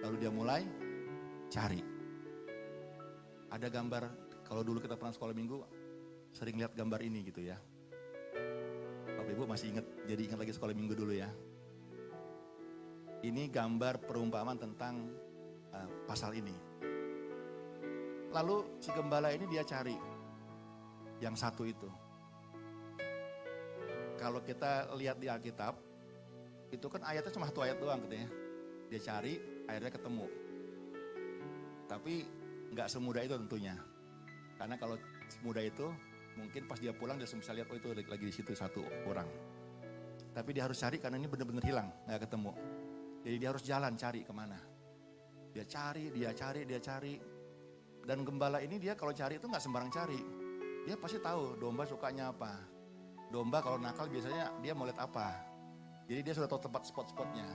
Lalu dia mulai cari. Ada gambar, kalau dulu kita pernah sekolah minggu, sering lihat gambar ini gitu ya. Bapak Ibu masih ingat, jadi ingat lagi sekolah minggu dulu ya. Ini gambar perumpamaan tentang pasal ini. Lalu si gembala ini dia cari yang 1 itu. Kalau kita lihat di Alkitab, itu kan ayatnya cuma 1 ayat doang gitu ya. Dia cari, akhirnya ketemu. Tapi nggak semudah itu tentunya. Karena kalau semudah itu, mungkin pas dia pulang dia bisa lihat, oh itu lagi di situ 1 orang. Tapi dia harus cari karena ini benar-benar hilang, nggak ketemu. Jadi dia harus jalan cari kemana. Dia cari. Dan gembala ini dia kalau cari itu nggak sembarang cari. Dia pasti tahu domba sukanya apa. Domba kalau nakal biasanya dia mau lihat apa. Jadi dia sudah tahu tempat spot-spotnya.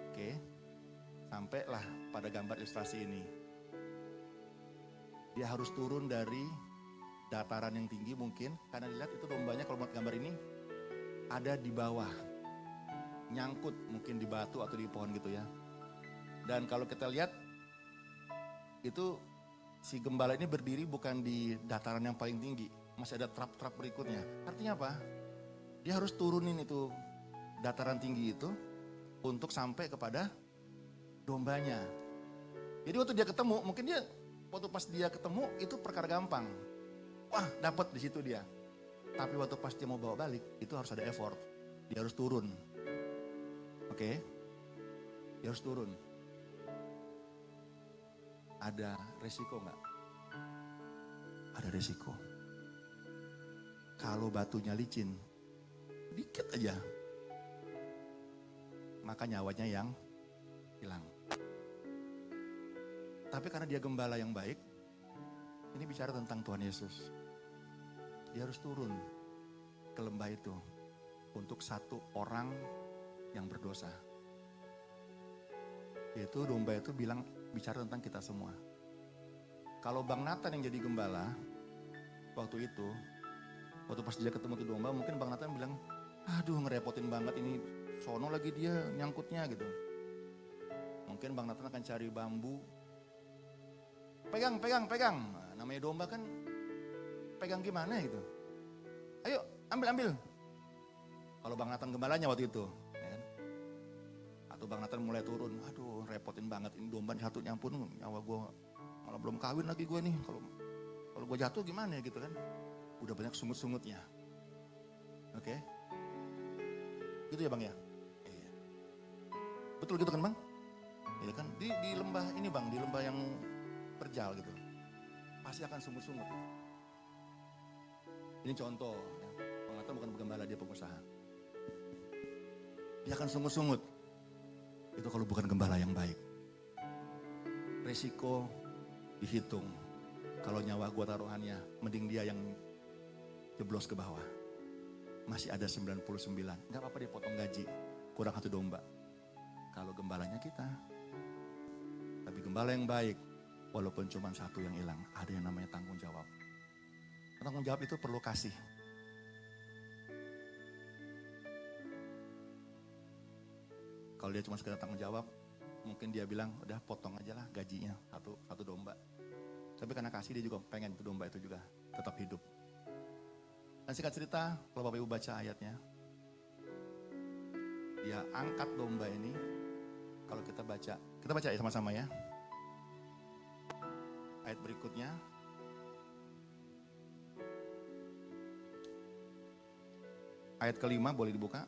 Oke. Sampailah pada gambar ilustrasi ini. Dia harus turun dari dataran yang tinggi mungkin. Karena dilihat itu dombanya kalau melihat gambar ini ada di bawah. Nyangkut mungkin di batu atau di pohon gitu ya. Dan kalau kita lihat itu si gembala ini berdiri bukan di dataran yang paling tinggi. Masih ada trap-trap berikutnya. Artinya apa? Dia harus turunin itu dataran tinggi itu untuk sampai kepada dombanya. Jadi waktu dia ketemu mungkin dia Waktu pas dia ketemu itu perkara gampang. Wah, dapat di situ dia. Tapi waktu pas dia mau bawa balik, itu harus ada effort. Dia harus turun. Oke? Dia harus turun. Ada resiko nggak? Ada resiko. Kalau batunya licin, dikit aja, maka nyawanya yang hilang. Tapi karena dia gembala yang baik, ini bicara tentang Tuhan Yesus. Dia harus turun ke lembah itu untuk satu orang yang berdosa. Yaitu domba itu bicara tentang kita semua. Kalau Bang Nathan yang jadi gembala, waktu itu, waktu pas dia ketemu tuh domba, mungkin Bang Nathan bilang, aduh ngerepotin banget ini, sono lagi dia nyangkutnya gitu. Mungkin Bang Nathan akan cari bambu, pegang. Nah, namanya domba kan pegang gimana gitu. Ayo ambil. Kalau Bang Nathan gembalanya waktu itu. Ya kan? Atau Bang Nathan mulai turun, aduh repotin banget ini domba satu nyampun, nyawa gue malah belum kawin lagi gue nih. Kalau gue jatuh gimana ya gitu kan. Udah banyak sungut-sungutnya. Oke. Gitu ya Bang ya? Iya. Betul gitu kan Bang? Iya kan? Di lembah ini Bang, di lembah yang terjal gitu. Pasti akan sungut-sungut. Ya. Ini contoh. Ya. Bang Nathan bukan penggembala, dia pengusaha. Dia akan sungut-sungut. Itu kalau bukan gembala yang baik. Resiko dihitung. Kalau nyawa gua taruhannya, mending dia yang jeblos ke bawah. Masih ada 99. Gak apa-apa dia potong gaji. Kurang satu domba. Kalau gembalanya kita. Tapi gembala yang baik. Walaupun cuma satu yang hilang. Ada yang namanya tanggung jawab. Tanggung jawab itu perlu kasih. Kalau dia cuma sekedar tanggung jawab. Mungkin dia bilang udah potong aja lah gajinya. Satu domba. Tapi karena kasih dia juga pengen itu domba itu juga tetap hidup. Dan singkat cerita, kalau Bapak Ibu baca ayatnya, dia angkat domba ini. Kalau kita baca ya sama-sama ya. Ayat berikutnya. Ayat kelima boleh dibuka.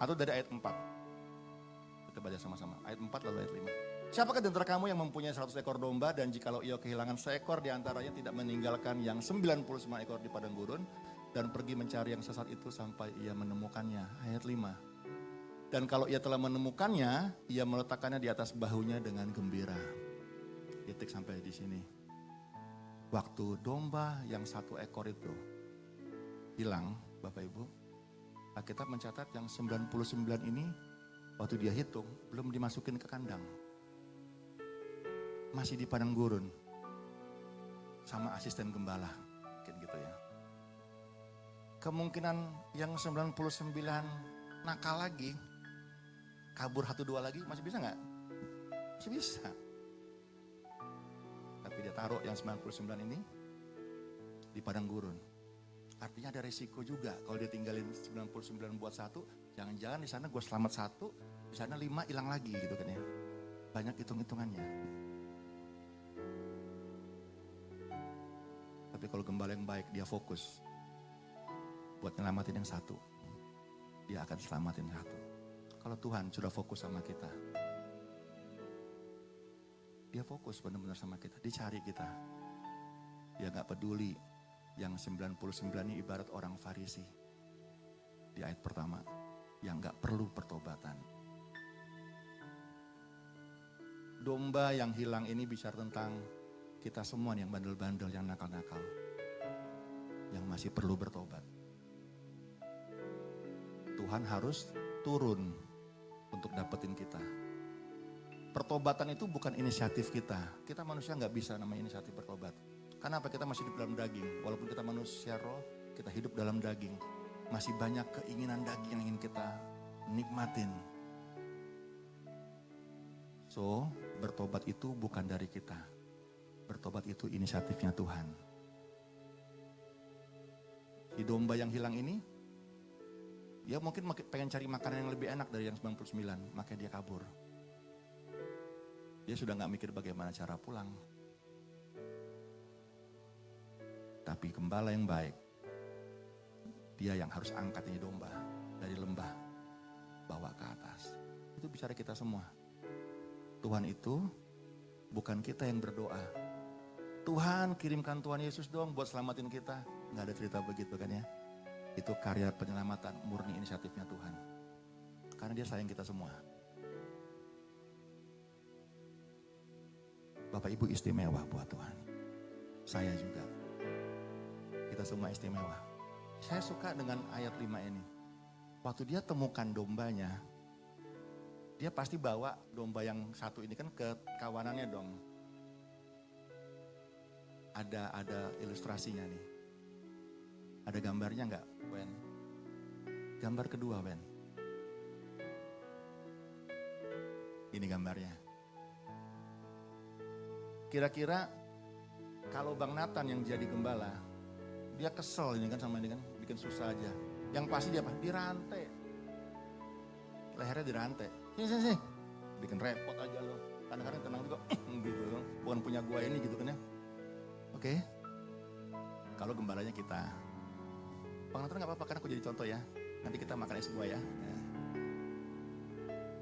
Atau dari ayat 4. Kita baca sama-sama. Ayat 4 lalu ayat 5. Siapakah di antara kamu yang mempunyai 100 ekor domba dan jikalau ia kehilangan seekor di antaranya tidak meninggalkan yang 99 ekor di padang gurun dan pergi mencari yang sesat itu sampai ia menemukannya. Ayat 5. Dan kalau ia telah menemukannya, ia meletakkannya di atas bahunya dengan gembira. Titik sampai di sini. Waktu domba yang 1 ekor itu hilang, Bapak Ibu, Alkitab mencatat yang 99 ini waktu dia hitung belum dimasukin ke kandang. Masih di padang gurun sama asisten gembala, mungkin gitu ya. Kemungkinan yang 99 nakal lagi, kabur 1-2 lagi masih bisa nggak? Masih bisa. Tapi dia taruh yang 99 ini di padang gurun. Artinya ada resiko juga kalau dia tinggalin 99 buat satu, jangan-jangan di sana gue selamat 1, di sana 5 hilang lagi gitu kan ya. Banyak hitung-hitungannya. Tapi kalau gembala yang baik, dia fokus buat nyelamatin yang 1. Dia akan selamatin 1. Kalau Tuhan sudah fokus sama kita, dia fokus benar-benar sama kita, dicari kita. Dia gak peduli yang 99 ini ibarat orang Farisi. Di ayat pertama, yang gak perlu pertobatan. Domba yang hilang ini bicara tentang kita semua yang bandel-bandel, yang nakal-nakal. Yang masih perlu bertobat. Tuhan harus turun untuk dapetin kita. Pertobatan itu bukan inisiatif kita. Kita manusia gak bisa namanya inisiatif bertobat. Karena apa? Kita masih hidup dalam daging. Walaupun kita manusia roh, kita hidup dalam daging. Masih banyak keinginan daging yang ingin kita nikmatin. So, bertobat itu bukan dari kita. Bertobat itu inisiatifnya Tuhan. Si domba yang hilang ini, dia mungkin pengen cari makanan yang lebih enak dari yang 99, makanya dia kabur. Dia Dia sudah gak mikir bagaimana cara pulang. Tapi gembala yang baik, dia yang harus angkat ini domba dari lembah, bawa ke atas. Itu bicara kita semua. Tuhan itu bukan kita yang berdoa. Tuhan kirimkan Tuhan Yesus dong buat selamatin kita. Gak ada cerita begitu kan ya. Itu karya penyelamatan, murni inisiatifnya Tuhan. Karena dia sayang kita semua. Bapak Ibu istimewa buat Tuhan. Saya juga. Kita semua istimewa. Saya suka dengan ayat 5 ini. Waktu dia temukan dombanya, dia pasti bawa domba yang satu ini kan ke kawanannya dong. Ada ilustrasinya nih. Ada gambarnya nggak, Wen? Gambar kedua, Wen. Ini gambarnya. Kira-kira kalau Bang Nathan yang jadi gembala, dia kesel ini kan sama ini kan, bikin susah aja. Yang pasti dia apa? Dirantai. Lehernya dirantai. Sini. Bikin repot aja loh. Kadang-kadang tenang juga, gitu loh. Bukan punya gua ini gitu kan ya. Oke. Kalau gembalanya kita. Bang Nathan gak apa-apa kan aku jadi contoh ya. Nanti kita makan es buah ya.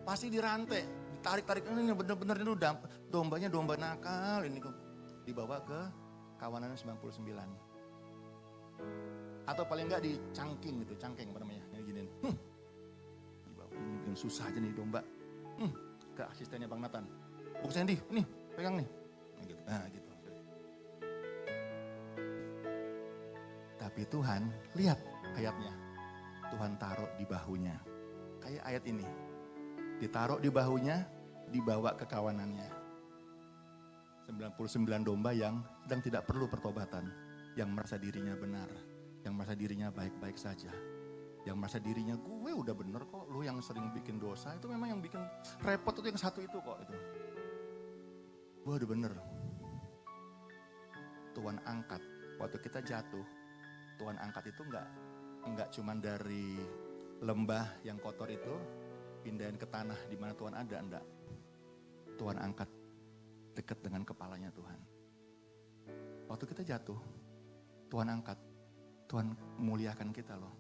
Pasti dirantai. Ditarik-tarik, ini bener-bener itu dombanya domba nakal. Ini dibawa ke kawanan 99. Atau paling enggak dicangking gitu, cangkeng apa namanya, yang giniin. Dibawa, bikin susah aja nih domba. Ke asistennya Bang Nathan. Bung Sandy, nih pegang nih. Nah gitu. Tapi Tuhan, lihat ayatnya. Tuhan taruh di bahunya. Kayak ayat ini. Ditaruh di bahunya, dibawa ke kawanannya. 99 domba yang sedang tidak perlu pertobatan. Yang merasa dirinya benar. Yang merasa dirinya baik-baik saja. Yang merasa dirinya gue udah bener kok. Lu yang sering bikin dosa itu memang yang bikin repot itu yang satu itu kok. Itu. Gue udah bener. Tuhan angkat. Waktu kita jatuh. Tuhan angkat itu enggak cuman dari lembah yang kotor itu. Pindahin ke tanah di mana Tuhan ada, enggak. Tuhan angkat dekat dengan kepalanya Tuhan. Waktu kita jatuh, Tuhan angkat. Tuhan muliakan kita loh.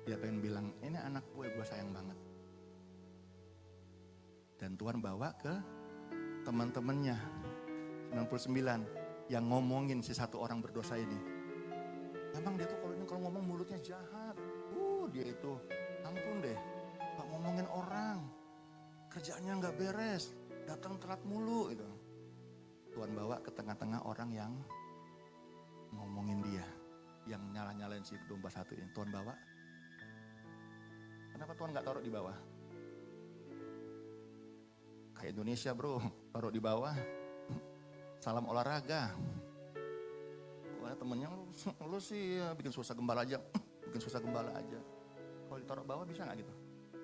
Dia pengen bilang, ini anak gue sayang banget. Dan Tuhan bawa ke teman-temannya, 99, yang ngomongin si satu orang berdosa ini. Memang dia tuh kalau ngomong mulutnya jahat. Dia itu, ampun deh, gak ngomongin orang. Kerjaannya gak beres, datang telat mulu gitu. Tuhan bawa ke tengah-tengah orang yang ngomongin dia. Yang nyala-nyalain si domba satu ini. Tuhan bawa. Kenapa Tuhan gak taruh di bawah? Kayak Indonesia bro, taruh di bawah. Salam olahraga. Wah temennya lu sih bikin susah gembala aja. Bikin susah gembala aja. Kalau ditaruh bawah bisa gak gitu?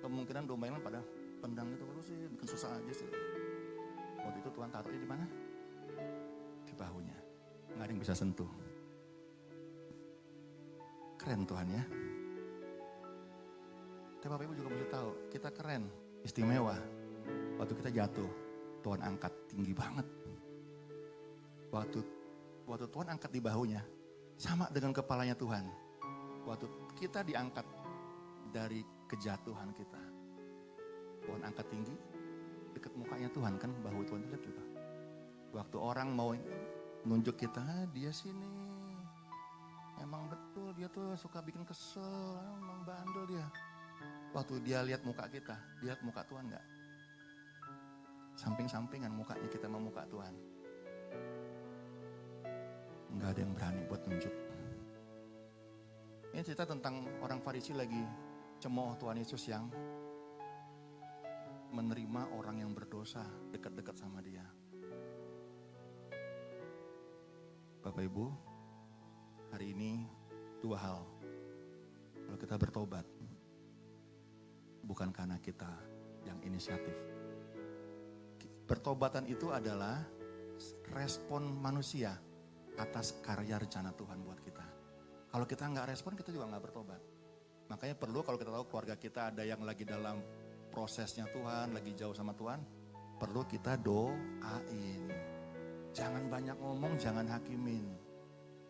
Kemungkinan domba yang pada tendang gitu. Lu sih bikin susah aja sih. Waktu itu Tuhan taruhnya di mana? Di bahunya. Gak ada yang bisa sentuh. Keren Tuhan ya. Tapi Bapak Ibu juga mesti tahu, kita keren, istimewa. Waktu kita jatuh, Tuhan angkat tinggi banget. Waktu Tuhan angkat di bahunya, sama dengan kepalanya Tuhan. Waktu kita diangkat dari kejatuhan kita, Tuhan angkat tinggi, dekat mukanya Tuhan kan, bahu Tuhan lihat juga. Waktu orang mau nunjuk kita, dia sini. Emang betul dia tuh suka bikin kesel, emang bandel dia. Waktu dia lihat muka kita, lihat muka Tuhan enggak? Samping-sampingan mukanya kita sama muka Tuhan. Enggak ada yang berani buat nunjuk. Ini cerita tentang orang Farisi lagi cemooh Tuhan Yesus yang menerima orang yang berdosa dekat-dekat sama dia. Bapak Ibu, hari ini dua hal. Kalau kita bertobat, bukan karena kita yang inisiatif. Pertobatan itu adalah respon manusia atas karya rencana Tuhan buat kita. Kalau kita nggak respon, kita juga nggak bertobat. Makanya perlu kalau kita tahu keluarga kita ada yang lagi dalam prosesnya Tuhan, lagi jauh sama Tuhan, perlu kita doain. Jangan banyak ngomong, jangan hakimin.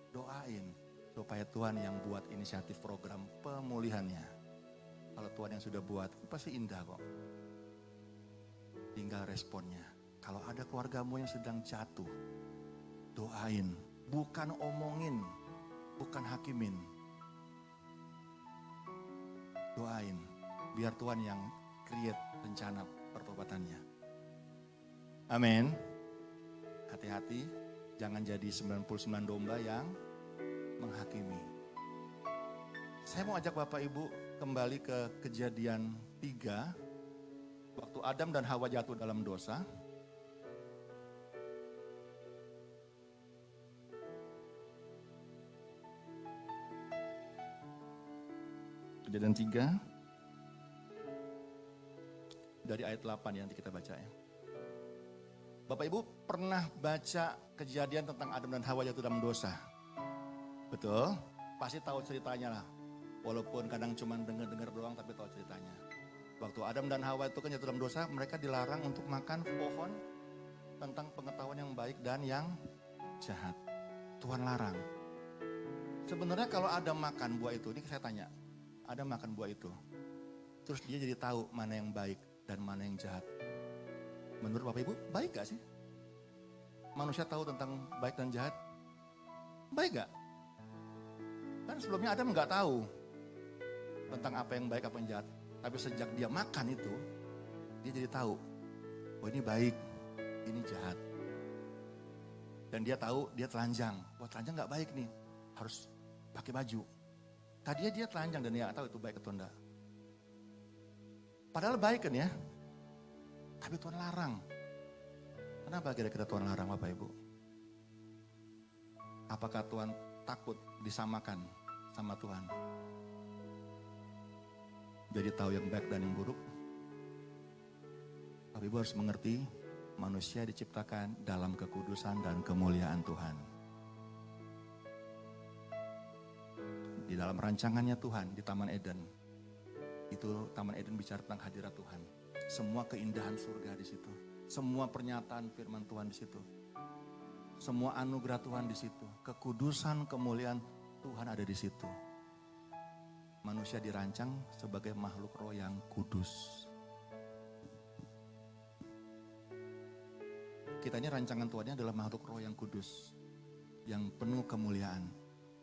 Doain supaya Tuhan yang buat inisiatif program pemulihannya. Kalau Tuhan yang sudah buat, pasti indah kok. Tinggal responnya. Kalau ada keluargamu yang sedang jatuh, doain. Bukan omongin, bukan hakimin. Doain, biar Tuhan yang create rencana pertobatannya. Amin. Hati-hati, jangan jadi 99 domba yang menghakimi. Saya mau ajak Bapak Ibu kembali ke Kejadian 3, waktu Adam dan Hawa jatuh dalam dosa. Kejadian 3 dari ayat 8 yang nanti kita baca ya. Bapak Ibu pernah baca kejadian tentang Adam dan Hawa jatuh dalam dosa? Betul? Pasti tahu ceritanya lah. Walaupun kadang cuma dengar-dengar doang tapi tahu ceritanya. Waktu Adam dan Hawa itu kan jatuh dalam dosa, mereka dilarang untuk makan pohon tentang pengetahuan yang baik dan yang jahat. Tuhan larang. Sebenarnya kalau Adam makan buah itu, ini saya tanya, Adam makan buah itu, terus dia jadi tahu mana yang baik dan mana yang jahat. Menurut Bapak Ibu, baik gak sih? Manusia tahu tentang baik dan jahat? Baik gak? Kan sebelumnya Adam gak tahu tentang apa yang baik, apa yang jahat. Tapi sejak dia makan itu, dia jadi tahu, oh ini baik, ini jahat. Dan dia tahu, dia telanjang. Wah telanjang gak baik nih, harus pakai baju. Tadinya dia telanjang dan dia gak tahu itu baik atau enggak. Padahal baik kan ya. Tapi Tuhan larang. Kenapa kira-kira Tuhan larang Bapak Ibu? Apakah Tuhan takut disamakan sama Tuhan? Jadi tahu yang baik dan yang buruk. Bapak Ibu harus mengerti manusia diciptakan dalam kekudusan dan kemuliaan Tuhan. Di dalam rancangannya Tuhan di Taman Eden. Itu Taman Eden bicara tentang hadirat Tuhan. Semua keindahan surga di situ. Semua pernyataan firman Tuhan di situ. Semua anugerah Tuhan di situ. Kekudusan, kemuliaan Tuhan ada di situ. Manusia dirancang sebagai makhluk roh yang kudus. Kita ini rancangan Tuhannya adalah makhluk roh yang kudus. Yang penuh kemuliaan.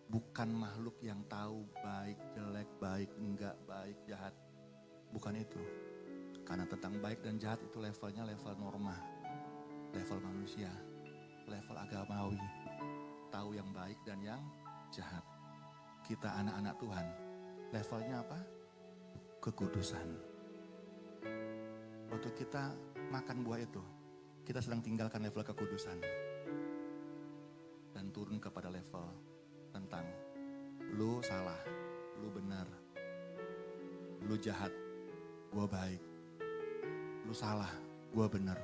Bukan makhluk yang tahu baik, jelek, baik, enggak, baik, jahat. Bukan itu. Karena tentang baik dan jahat itu levelnya level norma. Level manusia. Level agamawi. Tahu yang baik dan yang jahat. Kita anak-anak Tuhan. Levelnya apa? Kekudusan. Waktu kita makan buah itu, kita sedang tinggalkan level kekudusan. Dan turun kepada level tentang lu salah, lu benar, lu jahat, gua baik, lu salah, gua benar.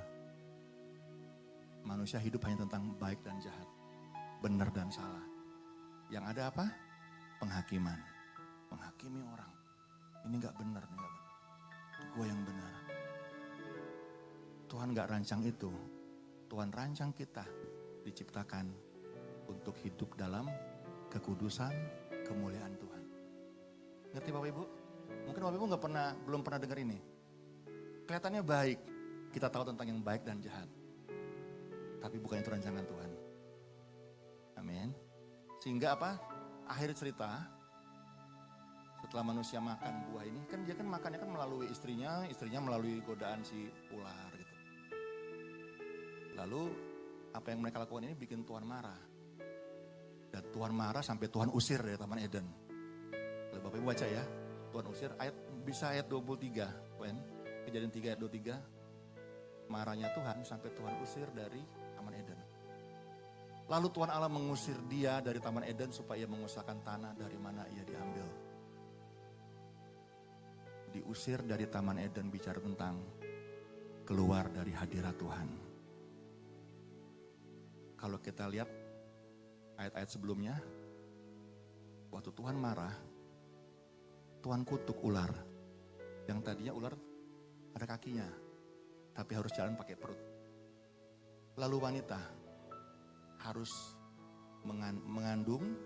Manusia hidup hanya tentang baik dan jahat, benar dan salah. Yang ada apa? Penghakiman, menghakimi orang. Ini gak benar, ini gak benar. Gua yang benar. Tuhan gak rancang itu. Tuhan rancang kita diciptakan untuk hidup dalam kekudusan, kemuliaan Tuhan. Ngerti Bapak Ibu? Mungkin Bapak Ibu belum pernah dengar ini. Kelihatannya baik, kita tahu tentang yang baik dan jahat. Tapi bukan itu rancangan Tuhan. Amin. Sehingga apa? Akhir cerita, setelah manusia makan buah ini, kan dia kan makannya kan melalui istrinya melalui godaan si ular gitu. Lalu apa yang mereka lakukan ini bikin Tuhan marah. Dan Tuhan marah sampai Tuhan usir dari Taman Eden. Lalu Bapak Ibu baca ya, Tuhan usir bisa ayat 23. Kejadian 3 ayat 23. Marahnya Tuhan sampai Tuhan usir dari Taman Eden. Lalu Tuhan Allah mengusir dia dari Taman Eden supaya mengusahakan tanah dari mana ia diambil. Diusir dari Taman Eden bicara tentang keluar dari hadirat Tuhan. Kalau kita lihat ayat-ayat sebelumnya, waktu Tuhan marah, Tuhan kutuk ular. Yang tadinya ular ada kakinya. tapi harus jalan pakai perut. Lalu wanita harus mengandung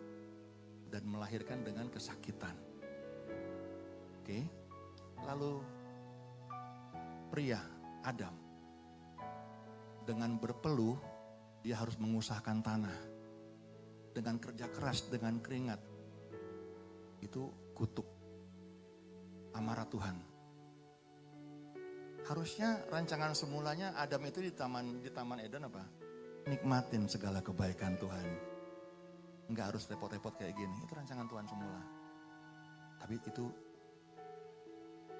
dan melahirkan dengan kesakitan. Oke. Lalu pria Adam dengan berpeluh dia harus mengusahakan tanah dengan kerja keras, dengan keringat. Itu kutuk amarah Tuhan. Harusnya rancangan semulanya Adam itu di taman Eden apa? Nikmatin segala kebaikan Tuhan. Enggak harus repot-repot kayak gini. Itu rancangan Tuhan semula. Tapi itu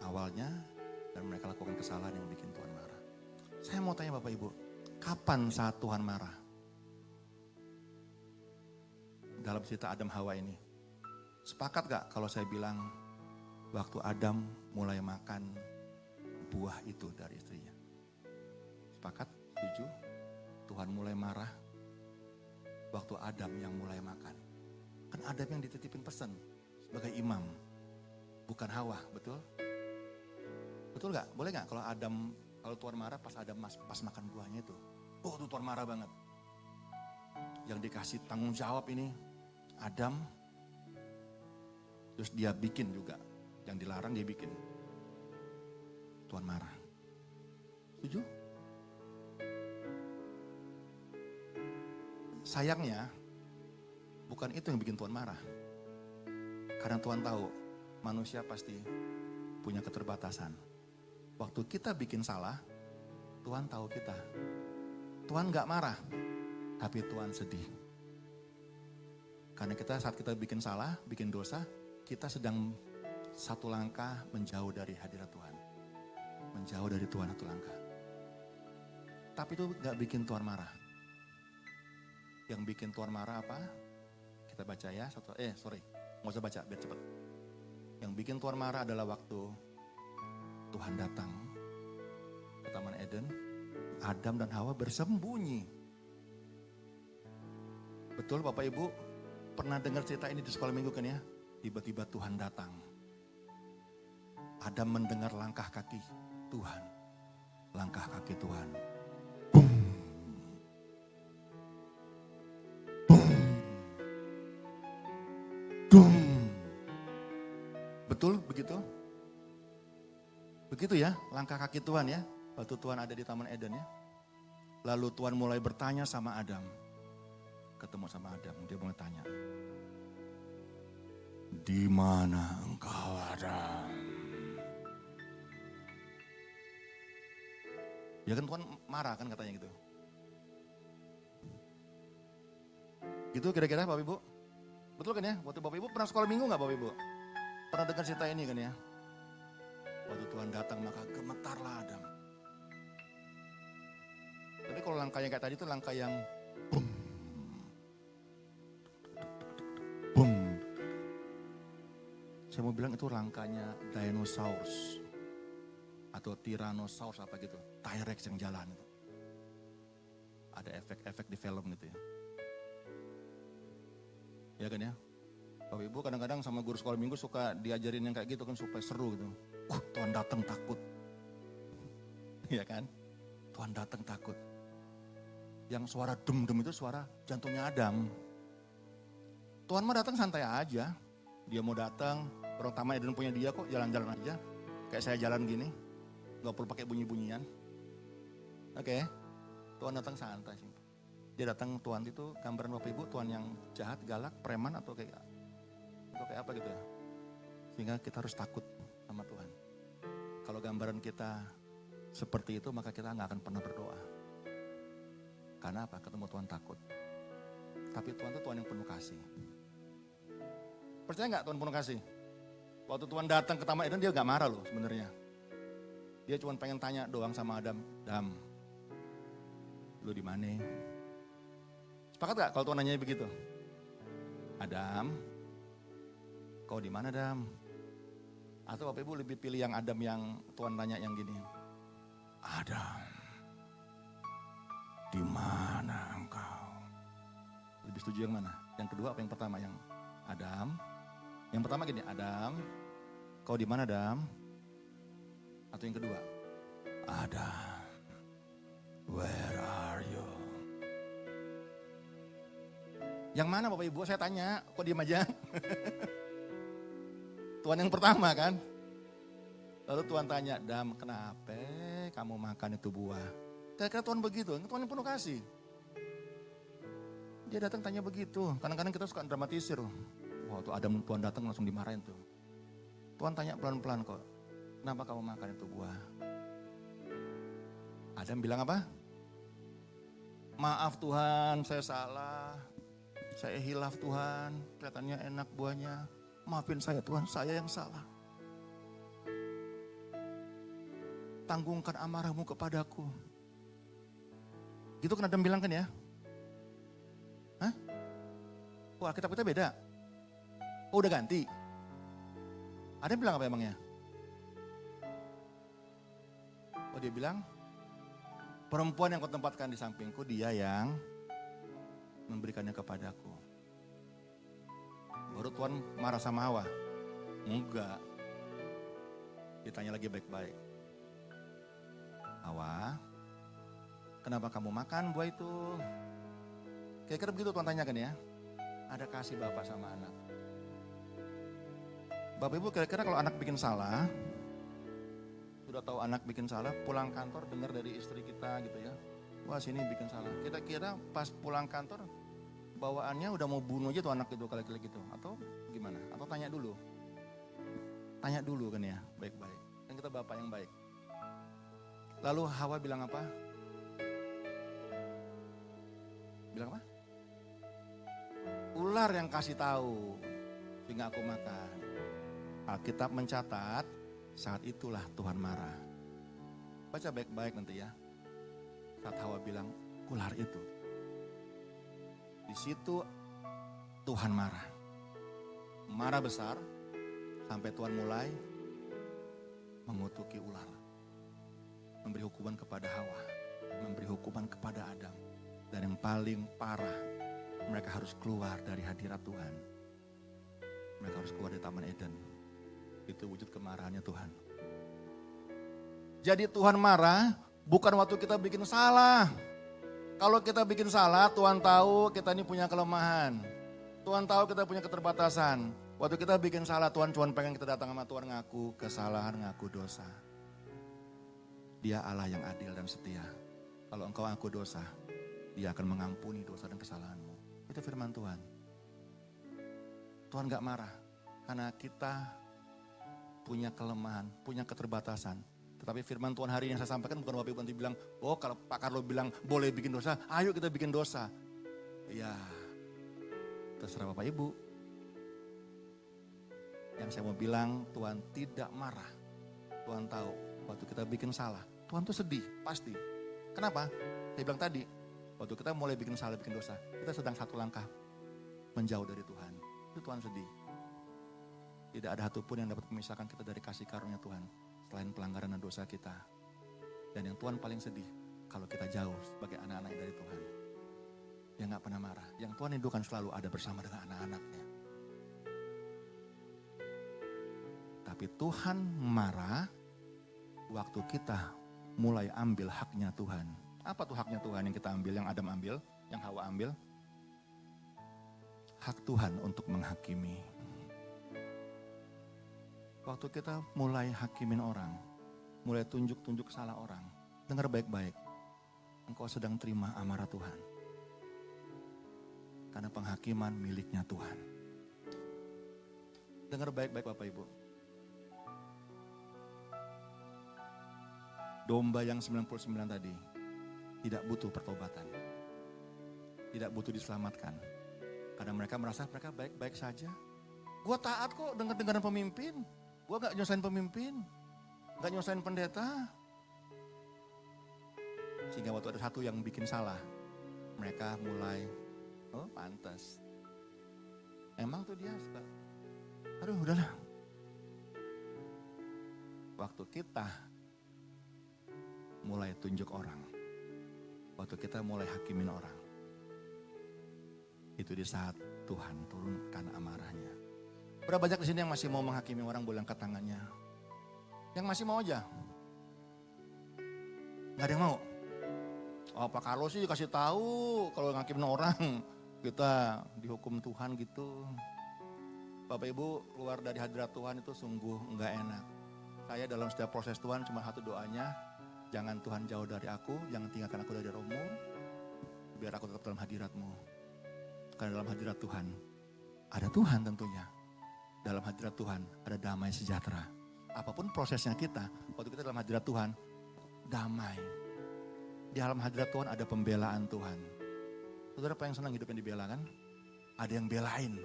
awalnya dan mereka lakukan kesalahan yang bikin Tuhan marah. Saya mau tanya Bapak Ibu, kapan saat Tuhan marah? Dalam cerita Adam Hawa ini. Sepakat gak kalau saya bilang waktu Adam mulai makan buah itu dari istrinya? Sepakat? Setuju? Tuhan mulai marah waktu Adam yang mulai makan. Kan Adam yang dititipin pesan sebagai imam, bukan Hawa, betul? Betul gak? Boleh gak kalau Tuhan marah pas Adam pas makan buahnya itu? Oh tuh Tuhan marah banget. Yang dikasih tanggung jawab ini Adam, terus dia bikin juga. Yang dilarang dia bikin. Tuhan marah. Setuju? Sayangnya, bukan itu yang bikin Tuhan marah. Karena Tuhan tahu manusia pasti punya keterbatasan. Waktu kita bikin salah, Tuhan tahu kita. Tuhan gak marah, tapi Tuhan sedih. Karena saat kita bikin salah, bikin dosa, kita sedang satu langkah menjauh dari hadirat Tuhan. Menjauh dari Tuhan satu langkah. Tapi itu gak bikin Tuhan marah. Yang bikin Tuhan marah apa? Kita baca ya. Nggak usah baca, biar cepat. Yang bikin Tuhan marah adalah waktu Tuhan datang ke Taman Eden. Adam dan Hawa bersembunyi. Betul Bapak Ibu? Pernah dengar cerita ini di sekolah minggu kan ya? Tiba-tiba Tuhan datang. Adam mendengar langkah kaki Tuhan. Langkah kaki Tuhan. Betul begitu? Begitu ya langkah kaki Tuhan ya. Waktu Tuhan ada di Taman Eden ya. Lalu Tuhan mulai bertanya sama Adam. Ketemu sama Adam, dia mulai tanya. Di mana engkau Adam? Ya kan Tuhan marah kan katanya gitu. Gitu kira-kira Bapak Ibu? Betul kan ya? Waktu Bapak Ibu pernah sekolah minggu gak Bapak Ibu? Pernah dengar cerita ini kan ya? Waktu Tuhan datang maka gemetarlah Adam. Tapi kalau langkah yang kayak tadi itu langkah yang boom. Boom. Saya mau bilang itu langkahnya dinosaurus. Atau Tyrannosaurus apa gitu. T-Rex yang jalan itu. Ada efek-efek di film gitu ya. Ya kan ya? Bapak Ibu kadang-kadang sama guru sekolah minggu suka diajarin yang kayak gitu kan supaya seru gitu. Tuhan datang takut. Iya kan? Tuhan datang takut. Yang suara dem-dem itu suara jantungnya Adam. Tuhan mah datang santai aja. Dia mau datang, orang Taman Eden punya dia kok, jalan-jalan aja. Kayak saya jalan gini, gak perlu pakai bunyi-bunyian. Oke, Tuhan datang santai. Dia datang, Tuhan itu gambaran Bapak Ibu, Tuhan yang jahat, galak, preman atau kayak apa gitu ya. Sehingga kita harus takut sama Tuhan. Kalau gambaran kita seperti itu maka kita gak akan pernah berdoa. Karena apa? Ketemu Tuhan takut. Tapi Tuhan itu Tuhan yang penuh kasih. Percaya gak Tuhan penuh kasih? Waktu Tuhan datang ke Taman Eden dia gak marah loh sebenarnya. Dia cuma pengen tanya doang sama Adam. Adam, lu di mana? Sepakat gak kalau Tuhan nanya begitu? Adam, kau di mana Adam? Atau Bapak Ibu lebih pilih yang Adam yang Tuhan tanya yang gini. Adam, di mana engkau? Lebih setuju yang mana? Yang kedua apa yang pertama? Yang Adam. Yang pertama gini, Adam, kau di mana Adam? Atau yang kedua? Adam, Where are you? Yang mana Bapak Ibu? Saya tanya, kok diam aja? Tuhan yang pertama kan? Lalu Tuhan tanya, Dam, kenapa kamu makan itu buah? Kira-kira Tuhan begitu, Tuhan yang penuh kasih. Dia datang tanya begitu. Kadang-kadang kita suka dramatisir. Wah, tuh Adam Tuhan datang langsung dimarahin tuh. Tuhan tanya pelan-pelan kok, kenapa kamu makan itu buah? Adam bilang apa? Maaf Tuhan, saya salah. Saya hilaf Tuhan, kelihatannya enak buahnya. Maafin saya Tuhan, saya yang salah. Tanggungkan amarahmu kepadaku. Gitu kan Adam bilang kan ya? Hah? Oh, Alkitab kita beda. Oh, udah ganti. Adam bilang apa emangnya? Oh, dia bilang, perempuan yang kau tempatkan di sampingku, dia yang memberikannya kepadaku. Baru Tuhan marah sama Hawa. Enggak. Ditanya lagi baik-baik. Hawa, kenapa kamu makan buah itu? Kira-kira begitu Tuhan tanyakan ya. Ada kasih bapak sama anak. Bapak Ibu kira-kira kalau anak bikin salah, sudah tahu anak bikin salah, pulang kantor dengar dari istri kita gitu ya. Wah sini bikin salah. Kira-kira pas pulang kantor bawaannya udah mau bunuh aja tuh anak itu kalau gitu. Atau gimana? Atau tanya dulu? Tanya dulu kan ya, baik-baik. Kan kita bapak yang baik. Lalu Hawa bilang apa? Bilang apa? Ular yang kasih tahu sehingga aku makan. Alkitab mencatat saat itulah Tuhan marah. Baca baik-baik nanti ya. Saat Hawa bilang ular itu. Di situ Tuhan marah. Marah besar sampai Tuhan mulai mengutuki ular. Memberi hukuman kepada Hawa, memberi hukuman kepada Adam. Dan yang paling parah, mereka harus keluar dari hadirat Tuhan. Mereka harus keluar dari Taman Eden. Itu wujud kemarahannya Tuhan. Jadi Tuhan marah bukan waktu kita bikin salah. Kalau kita bikin salah, Tuhan tahu kita ini punya kelemahan. Tuhan tahu kita punya keterbatasan. Waktu kita bikin salah, Tuhan cuma pengen kita datang sama Tuhan ngaku kesalahan, ngaku dosa. Dia Allah yang adil dan setia. Kalau engkau ngaku dosa, Dia akan mengampuni dosa dan kesalahanmu. Itu firman Tuhan. Tuhan gak marah karena kita punya kelemahan, punya keterbatasan. Tetapi firman Tuhan hari ini yang saya sampaikan bukan Bapak Ibu nanti bilang, oh kalau Pak Carlo bilang boleh bikin dosa, ayo kita bikin dosa. Ya, terserah Bapak Ibu. Yang saya mau bilang, Tuhan tidak marah. Tuhan tahu waktu kita bikin salah, Tuhan tuh sedih, pasti. Kenapa? Saya bilang tadi, waktu kita mulai bikin salah, bikin dosa, kita sedang satu langkah menjauh dari Tuhan. Itu Tuhan sedih. Tidak ada satupun yang dapat memisahkan kita dari kasih karunia Tuhan, selain pelanggaran dan dosa kita. Dan yang Tuhan paling sedih, kalau kita jauh sebagai anak-anak dari Tuhan. Dia gak pernah marah. Yang Tuhan rindukan selalu ada bersama dengan anak-anaknya. Tapi Tuhan marah waktu kita mulai ambil haknya Tuhan. Apa tuh haknya Tuhan yang kita ambil, yang Adam ambil, yang Hawa ambil? Hak Tuhan untuk menghakimi. Waktu kita mulai hakimin orang, mulai tunjuk-tunjuk salah orang, dengar baik-baik, engkau sedang terima amarah Tuhan. Karena penghakiman miliknya Tuhan. Dengar baik-baik Bapak Ibu. Domba yang 99 tadi tidak butuh pertobatan. Tidak butuh diselamatkan. Karena mereka merasa mereka baik-baik saja. Gue taat kok dengar-dengaran pemimpin. Gue gak nyusahin pemimpin. Gak nyusahin pendeta. Sehingga waktu ada satu yang bikin salah. Mereka mulai, oh pantas. Emang tuh dia suka. Aduh udahlah. Waktu kita mulai tunjuk orang. Waktu kita mulai hakimin orang. Itu di saat Tuhan turunkan amarahnya. Berapa banyak di sini yang masih mau menghakimi orang, boleh angkat tangannya. Yang masih mau aja. Gak ada yang mau. Oh, Pak Carlos sih kasih tahu kalau ngakimin orang kita dihukum Tuhan gitu. Bapak Ibu keluar dari hadirat Tuhan itu sungguh enggak enak. Saya dalam setiap proses Tuhan cuma satu doanya, jangan Tuhan jauh dari aku, jangan tinggalkan aku dari rohmu, biar aku tetap dalam hadirat-Mu. Karena dalam hadirat Tuhan ada Tuhan tentunya. Dalam hadirat Tuhan ada damai sejahtera. Apapun prosesnya kita, waktu kita dalam hadirat Tuhan, damai. Di dalam hadirat Tuhan ada pembelaan Tuhan. Saudara apa yang senang hidup yang dibela kan? Ada yang belain.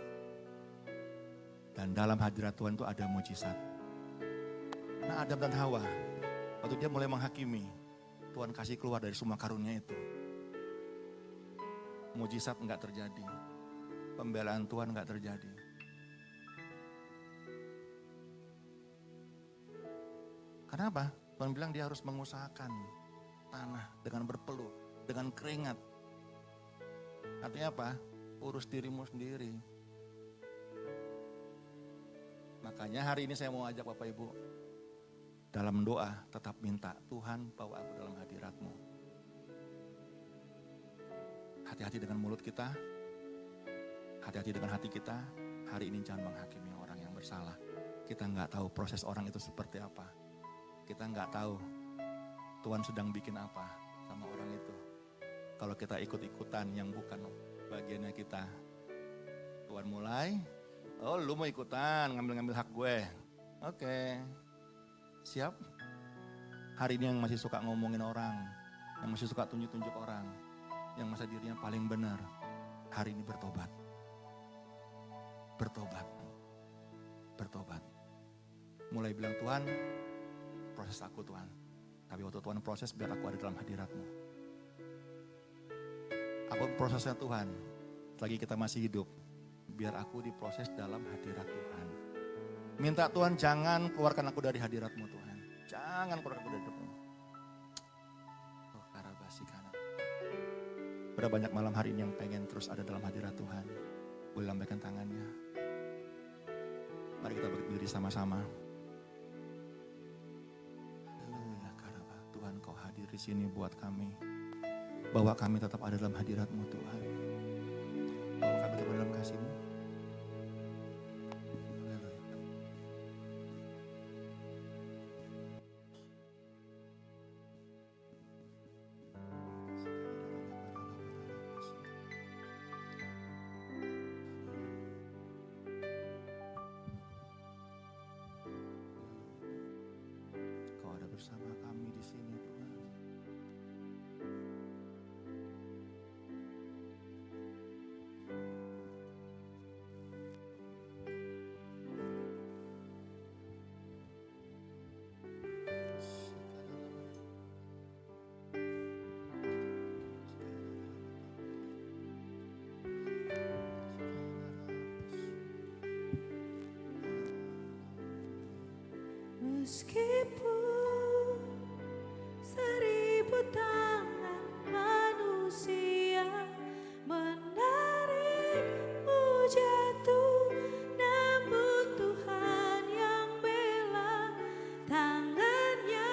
Dan dalam hadirat Tuhan itu ada mujizat. Nah Adam dan Hawa, waktu dia mulai menghakimi, Tuhan kasih keluar dari semua karunia itu. Mujizat enggak terjadi. Pembelaan Tuhan enggak terjadi. Kenapa? Tuhan bilang dia harus mengusahakan tanah dengan berpeluh, dengan keringat. Artinya apa? Urus dirimu sendiri. Makanya hari ini saya mau ajak Bapak Ibu dalam doa tetap minta Tuhan bawa aku dalam hadirat-Mu. Hati-hati dengan mulut kita, hati-hati dengan hati kita. Hari ini jangan menghakimi orang yang bersalah. Kita nggak tahu proses orang itu seperti apa. Kita nggak tahu Tuhan sedang bikin apa sama orang itu. Kalau kita ikut-ikutan yang bukan bagiannya kita. Tuhan mulai, oh lu mau ikutan ngambil-ngambil hak gue. Oke, siap? Hari ini yang masih suka ngomongin orang, yang masih suka tunjuk-tunjuk orang, yang masa dirinya paling benar, hari ini bertobat. Bertobat. Bertobat. Mulai bilang Tuhan, proses aku Tuhan. Tapi waktu Tuhan proses biar aku ada dalam hadirat-Mu. Apapun prosesnya Tuhan, selagi kita masih hidup, biar aku diproses dalam hadirat Tuhan. Minta Tuhan jangan keluarkan aku dari hadirat-Mu Tuhan. Jangan keluarkan aku dari hadirat-Mu. Oh karabasi kanan. Berapa banyak malam hari ini yang pengen terus ada dalam hadirat Tuhan. Boleh lambaikan tangannya. Mari kita berdiri sama-sama. Tuhan kau hadir di sini buat kami. Bahwa kami tetap ada dalam hadirat-Mu Tuhan. Bahwa kami tetap ada dalam kasih-Mu. Kau ada bersama kami di sini Tuhan. Meskipun 1000 tangan manusia menarikmu jatuh, namun Tuhan yang bela tangannya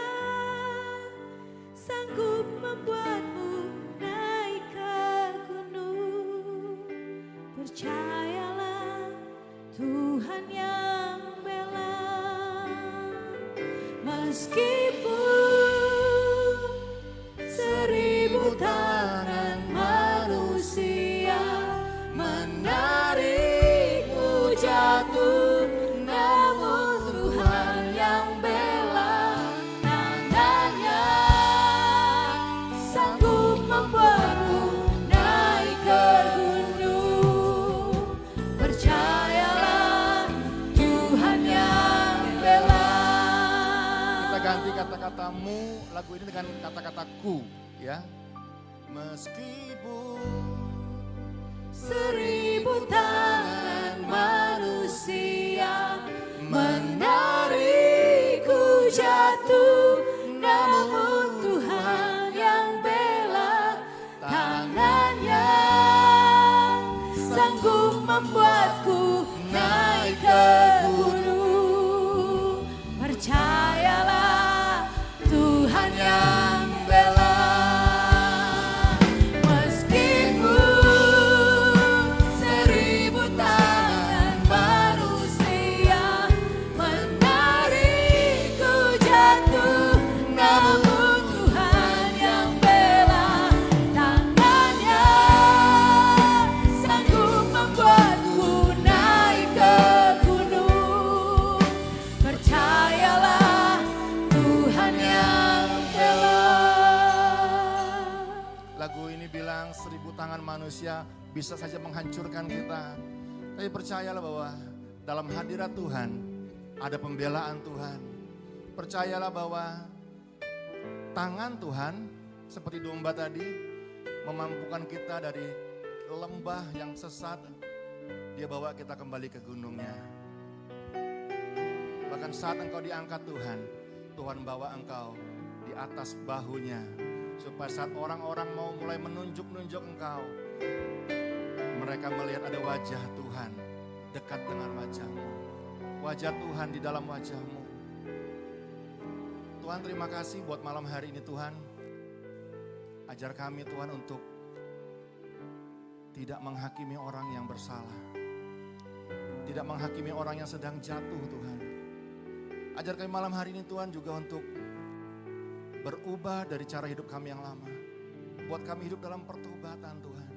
sanggup membuatmu naik ke gunung. Percayalah Tuhan yang bela. Meskipun 1000 tangan manusia menarikmu jatuh, namun Tuhan yang bela tangannya sanggup membuatmu naik ke gunung. Percayalah Tuhan yang bela. Ganti kata-katamu lagu ini dengan kata-kataku ya. Meskipun 1000 tangan manusia menarikku jatuh, namun Tuhan yang bela tangannya sanggup membuatku naik ke gunung. Percayalah Tuhan yang bela. manusia bisa saja menghancurkan kita. Tapi percayalah bahwa dalam hadirat Tuhan ada pembelaan Tuhan. Percayalah bahwa tangan Tuhan seperti domba tadi memampukan kita dari lembah yang sesat. Dia bawa kita kembali ke gunungnya. Bahkan saat engkau diangkat Tuhan, Tuhan bawa engkau di atas bahunya. Supaya saat orang-orang mau mulai menunjuk-nunjuk engkau, mereka melihat ada wajah Tuhan dekat dengan wajahmu. Wajah Tuhan di dalam wajahmu. Tuhan, terima kasih buat malam hari ini Tuhan. Ajar kami Tuhan untuk tidak menghakimi orang yang bersalah. Tidak menghakimi orang yang sedang jatuh Tuhan. Ajar kami malam hari ini Tuhan juga untuk berubah dari cara hidup kami yang lama. Buat kami hidup dalam pertobatan Tuhan.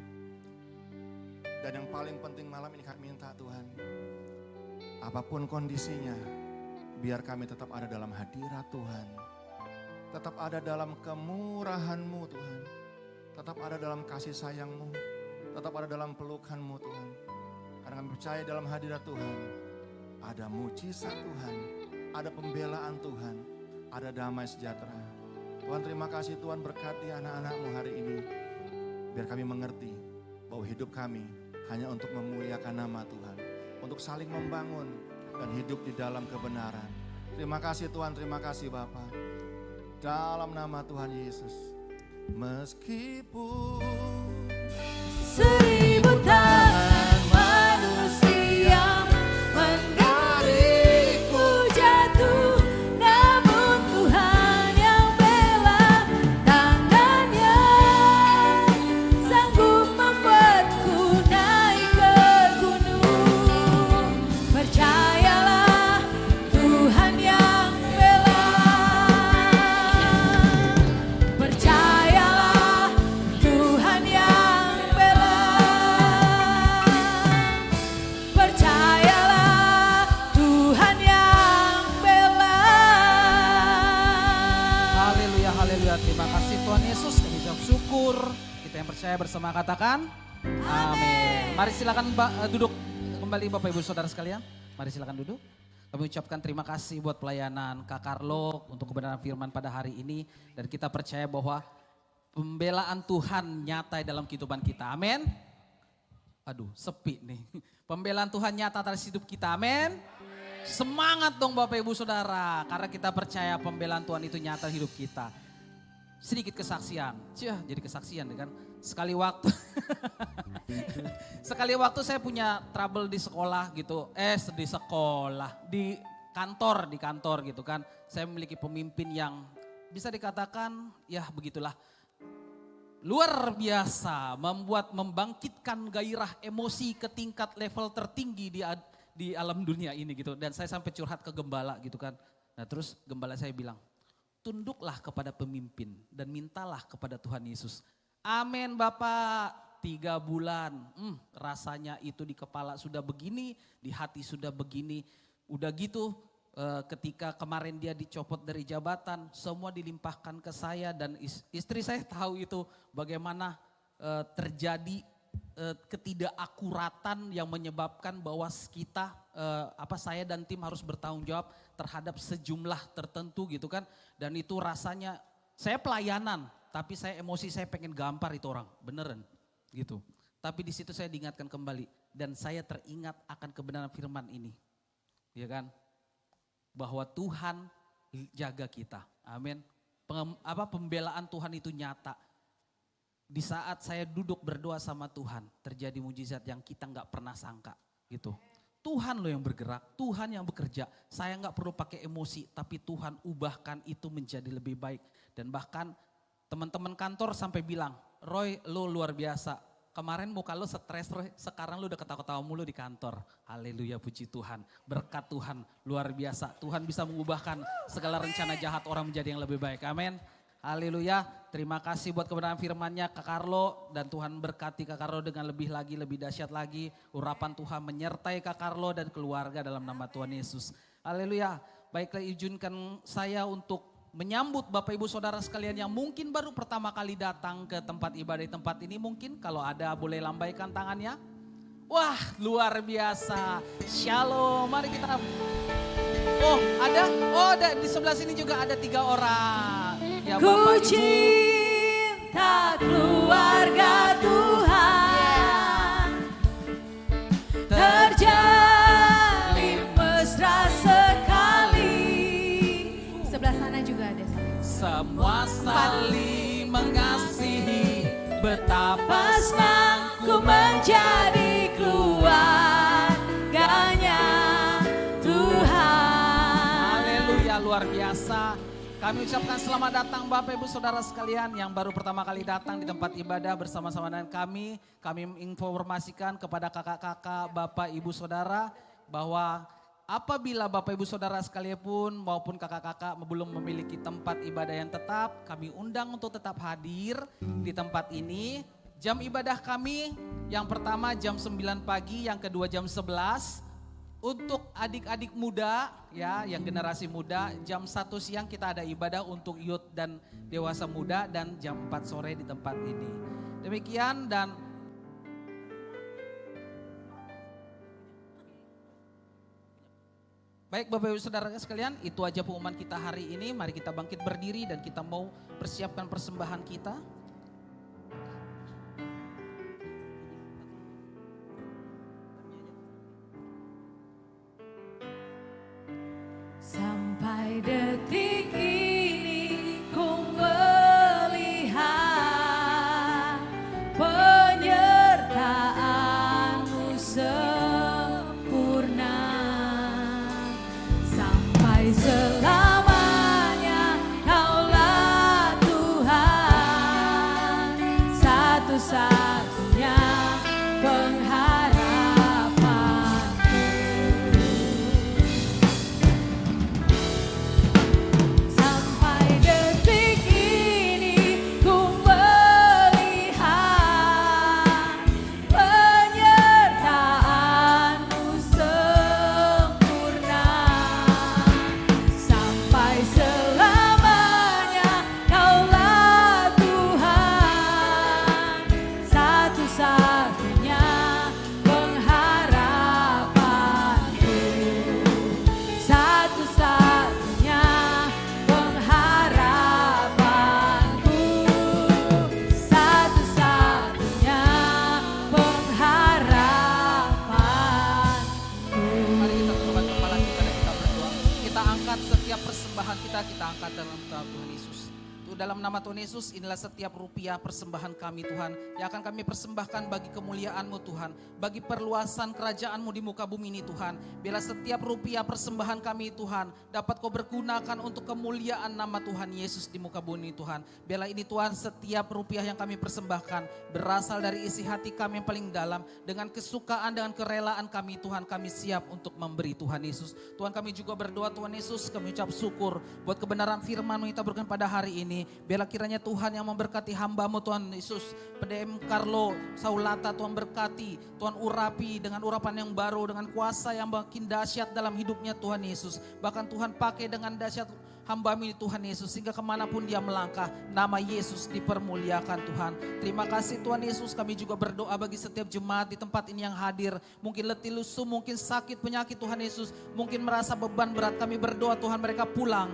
Dan yang paling penting malam ini kami minta Tuhan, apapun kondisinya, biar kami tetap ada dalam hadirat Tuhan. Tetap ada dalam kemurahan-Mu Tuhan. Tetap ada dalam kasih sayang-Mu. Tetap ada dalam pelukan-Mu Tuhan. Karena kami percaya dalam hadirat Tuhan, ada mujizat Tuhan, ada pembelaan Tuhan, ada damai sejahtera. Tuhan, terima kasih Tuhan, berkati anak-anak-Mu hari ini. Biar kami mengerti bahwa hidup kami hanya untuk memuliakan nama Tuhan. Untuk saling membangun dan hidup di dalam kebenaran. Terima kasih Tuhan, terima kasih Bapa. Dalam nama Tuhan Yesus. Meskipun 1000 tangan manusia menggariku jatuh, namun Tuhan yang bela tangannya sanggup membuatku naik ke gunung. Percayalah Tuhan yang bela. Percayalah Tuhan yang bela. Percayalah Tuhan yang bela. Haleluya, haleluya. Terima kasih Tuhan Yesus. Kami ucap syukur. Kita yang percaya bersama katakan amin. Mari silakan duduk kembali Bapak Ibu Saudara sekalian. Mari silakan duduk. Kami ucapkan terima kasih buat pelayanan Kak Carlo untuk kebenaran firman pada hari ini. Dan kita percaya bahwa pembelaan Tuhan nyata dalam kehidupan kita. Amin. Aduh, sepi nih. Pembelaan Tuhan nyata atas hidup kita. Amin. Semangat dong Bapak Ibu Saudara. Karena kita percaya pembelaan Tuhan itu nyata hidup kita. Sedikit kesaksian. Jadi kesaksian kan. Sekali waktu. Sekali waktu saya punya trouble di sekolah gitu. Di sekolah. Di kantor gitu kan. Saya memiliki pemimpin yang bisa dikatakan ya begitulah. Luar biasa, membangkitkan gairah emosi ke tingkat level tertinggi di alam dunia ini gitu. Dan saya sampai curhat ke gembala gitu kan. Nah terus gembala saya bilang, tunduklah kepada pemimpin dan mintalah kepada Tuhan Yesus. Amin Bapak, 3 bulan, rasanya itu di kepala sudah begini, di hati sudah begini. Udah gitu ketika kemarin dia dicopot dari jabatan, semua dilimpahkan ke saya dan istri saya tahu itu bagaimana terjadi ketidakakuratan yang menyebabkan bahwa kita, saya dan tim harus bertanggung jawab terhadap sejumlah tertentu gitu kan. Dan itu rasanya, saya pelayanan tapi saya emosi, saya pengen gampar itu orang, beneran gitu. Tapi di situ saya diingatkan kembali dan saya teringat akan kebenaran firman ini. Ya kan? Bahwa Tuhan jaga kita. Amin. Pembelaan Tuhan itu nyata. Di saat saya duduk berdoa sama Tuhan, terjadi mujizat yang kita nggak pernah sangka gitu. Tuhan loh yang bergerak, Tuhan yang bekerja. Saya nggak perlu pakai emosi, tapi Tuhan ubahkan itu menjadi lebih baik. Dan bahkan teman-teman kantor sampai bilang, Roy lo luar biasa. Kemarin muka lo stres, Roy, sekarang lo udah ketawa-ketawa mulu di kantor. Haleluya, puji Tuhan. Berkat Tuhan luar biasa. Tuhan bisa mengubahkan segala rencana jahat orang menjadi yang lebih baik. Amin. Haleluya. Terima kasih buat kebenaran firman-Nya Kak Carlo. Dan Tuhan berkati Kak Carlo dengan lebih dahsyat lagi. Urapan Tuhan menyertai Kak Carlo dan keluarga dalam nama Tuhan Yesus. Haleluya. Baiklah, izinkan saya untuk menyambut Bapak Ibu Saudara sekalian yang mungkin baru pertama kali datang ke tempat ibadah di tempat ini, mungkin kalau ada boleh lambaikan tangannya. Wah, luar biasa. Shalom. Mari kita. Oh, ada di sebelah sini juga ada 3 orang. Ya, Ku Bapak Ibu. cinta keluarga Tuhan, terjalin mesra sekali. Sebelah sana juga ada. Semua saling mengasihi, betapa Senang ku menjadi keluarganya Tuhan. Haleluya, luar biasa. Kami ucapkan selamat datang Bapak Ibu Saudara sekalian yang baru pertama kali datang di tempat ibadah bersama-sama dengan kami. Kami menginformasikan kepada kakak-kakak, Bapak Ibu Saudara bahwa apabila Bapak Ibu Saudara sekalian pun maupun kakak-kakak belum memiliki tempat ibadah yang tetap, kami undang untuk tetap hadir di tempat ini. Jam ibadah kami yang pertama jam 9 pagi, yang kedua jam 11. Untuk adik-adik muda ya, yang generasi muda, jam 1 siang kita ada ibadah untuk youth dan dewasa muda, dan jam 4 sore di tempat ini. Demikian, dan baik Bapak Ibu Saudara sekalian, itu aja pengumuman kita hari ini. Mari kita bangkit berdiri dan kita mau persiapkan persembahan kita. Sampai detik ini ku melihat penyertaan-Mu sempurna. Sampai selamanya Kaulah Tuhan, satu-satunya pengharapanku. Sampai detik ini ku melihat penyertaan-Mu sempurna. Sampai selamanya Kaulah Tuhan, satu-satunya pengharapanku. Satu-satunya pengharapanku. Satu-satunya pengharapanku. Mari kita tundukkan kepala kita dan kita berdoa. Kita angkat setiap persembahan kita angkat dalam nama Tuhan Yesus. Tuh, dalam nama Tuhan Yesus, inilah setiap rupiah persembahan kami Tuhan, yang akan kami persembahkan bagi kemuliaan-Mu Tuhan, bagi perluasan kerajaan-Mu di muka bumi ini Tuhan. Biarlah setiap rupiah persembahan kami Tuhan dapat Kau bergunakan untuk kemuliaan nama Tuhan Yesus di muka bumi ini Tuhan. Biarlah ini Tuhan, setiap rupiah yang kami persembahkan berasal dari isi hati kami yang paling dalam, dengan kesukaan, dengan kerelaan kami Tuhan, kami siap untuk memberi Tuhan Yesus. Tuhan, kami juga berdoa Tuhan Yesus, kami ucap syukur buat kebenaran firman-Mu yang kita berikan pada hari ini. Biarlah kiranya Tuhan yang memberkati hamba-Mu Tuhan Yesus, PDM Carlo Saulata, Tuhan berkati, Tuhan urapi dengan urapan yang baru, dengan kuasa yang makin dahsyat dalam hidupnya Tuhan Yesus. Bahkan Tuhan pakai dengan dahsyat hamba-Mu ini Tuhan Yesus, sehingga kemanapun dia melangkah, nama Yesus dipermuliakan Tuhan. Terima kasih Tuhan Yesus, kami juga berdoa bagi setiap jemaat di tempat ini yang hadir, mungkin letih lesu, mungkin sakit penyakit Tuhan Yesus, mungkin merasa beban berat, kami berdoa Tuhan mereka pulang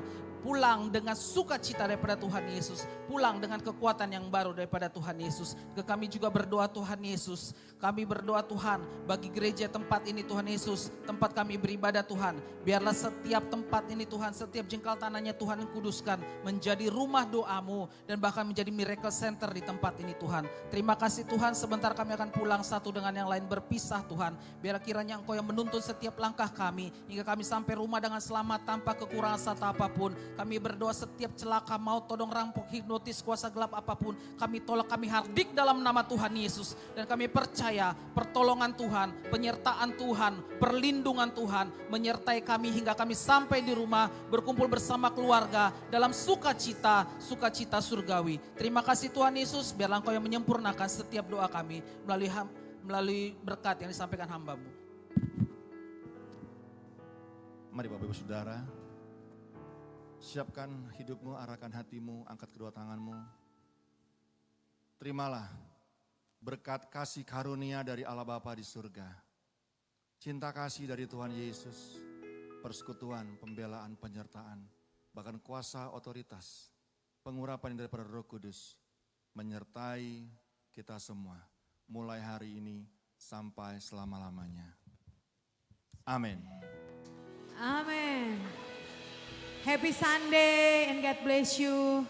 dengan sukacita daripada Tuhan Yesus, pulang dengan kekuatan yang baru daripada Tuhan Yesus. Kami juga berdoa Tuhan Yesus, kami berdoa Tuhan bagi gereja tempat ini Tuhan Yesus, tempat kami beribadah Tuhan. Biarlah setiap tempat ini Tuhan, setiap jengkal tanahnya Tuhan yang kuduskan menjadi rumah doa-Mu, dan bahkan menjadi miracle center di tempat ini Tuhan. Terima kasih Tuhan, sebentar kami akan pulang satu dengan yang lain berpisah Tuhan. Biarlah kiranya Engkau yang menuntun setiap langkah kami, hingga kami sampai rumah dengan selamat tanpa kekurangan satu apapun. Kami berdoa setiap celaka, maut, todong, rampok, hipnotis, kuasa gelap apapun, kami tolak, kami hardik dalam nama Tuhan Yesus. Dan kami percaya pertolongan Tuhan, penyertaan Tuhan, perlindungan Tuhan menyertai kami hingga kami sampai di rumah berkumpul bersama keluarga dalam sukacita surgawi. Terima kasih Tuhan Yesus, biarlah Engkau yang menyempurnakan setiap doa kami melalui berkat yang disampaikan hamba-Mu. Mari Bapak Ibu Saudara, Siapkan hidupmu, arahkan hatimu, angkat kedua tanganmu. Terimalah berkat kasih karunia dari Allah Bapa di surga. Cinta kasih dari Tuhan Yesus, persekutuan, pembelaan, penyertaan, bahkan kuasa otoritas, pengurapan daripada Roh Kudus, menyertai kita semua, mulai hari ini sampai selama-lamanya. Amin. Amin. Happy Sunday and God bless you.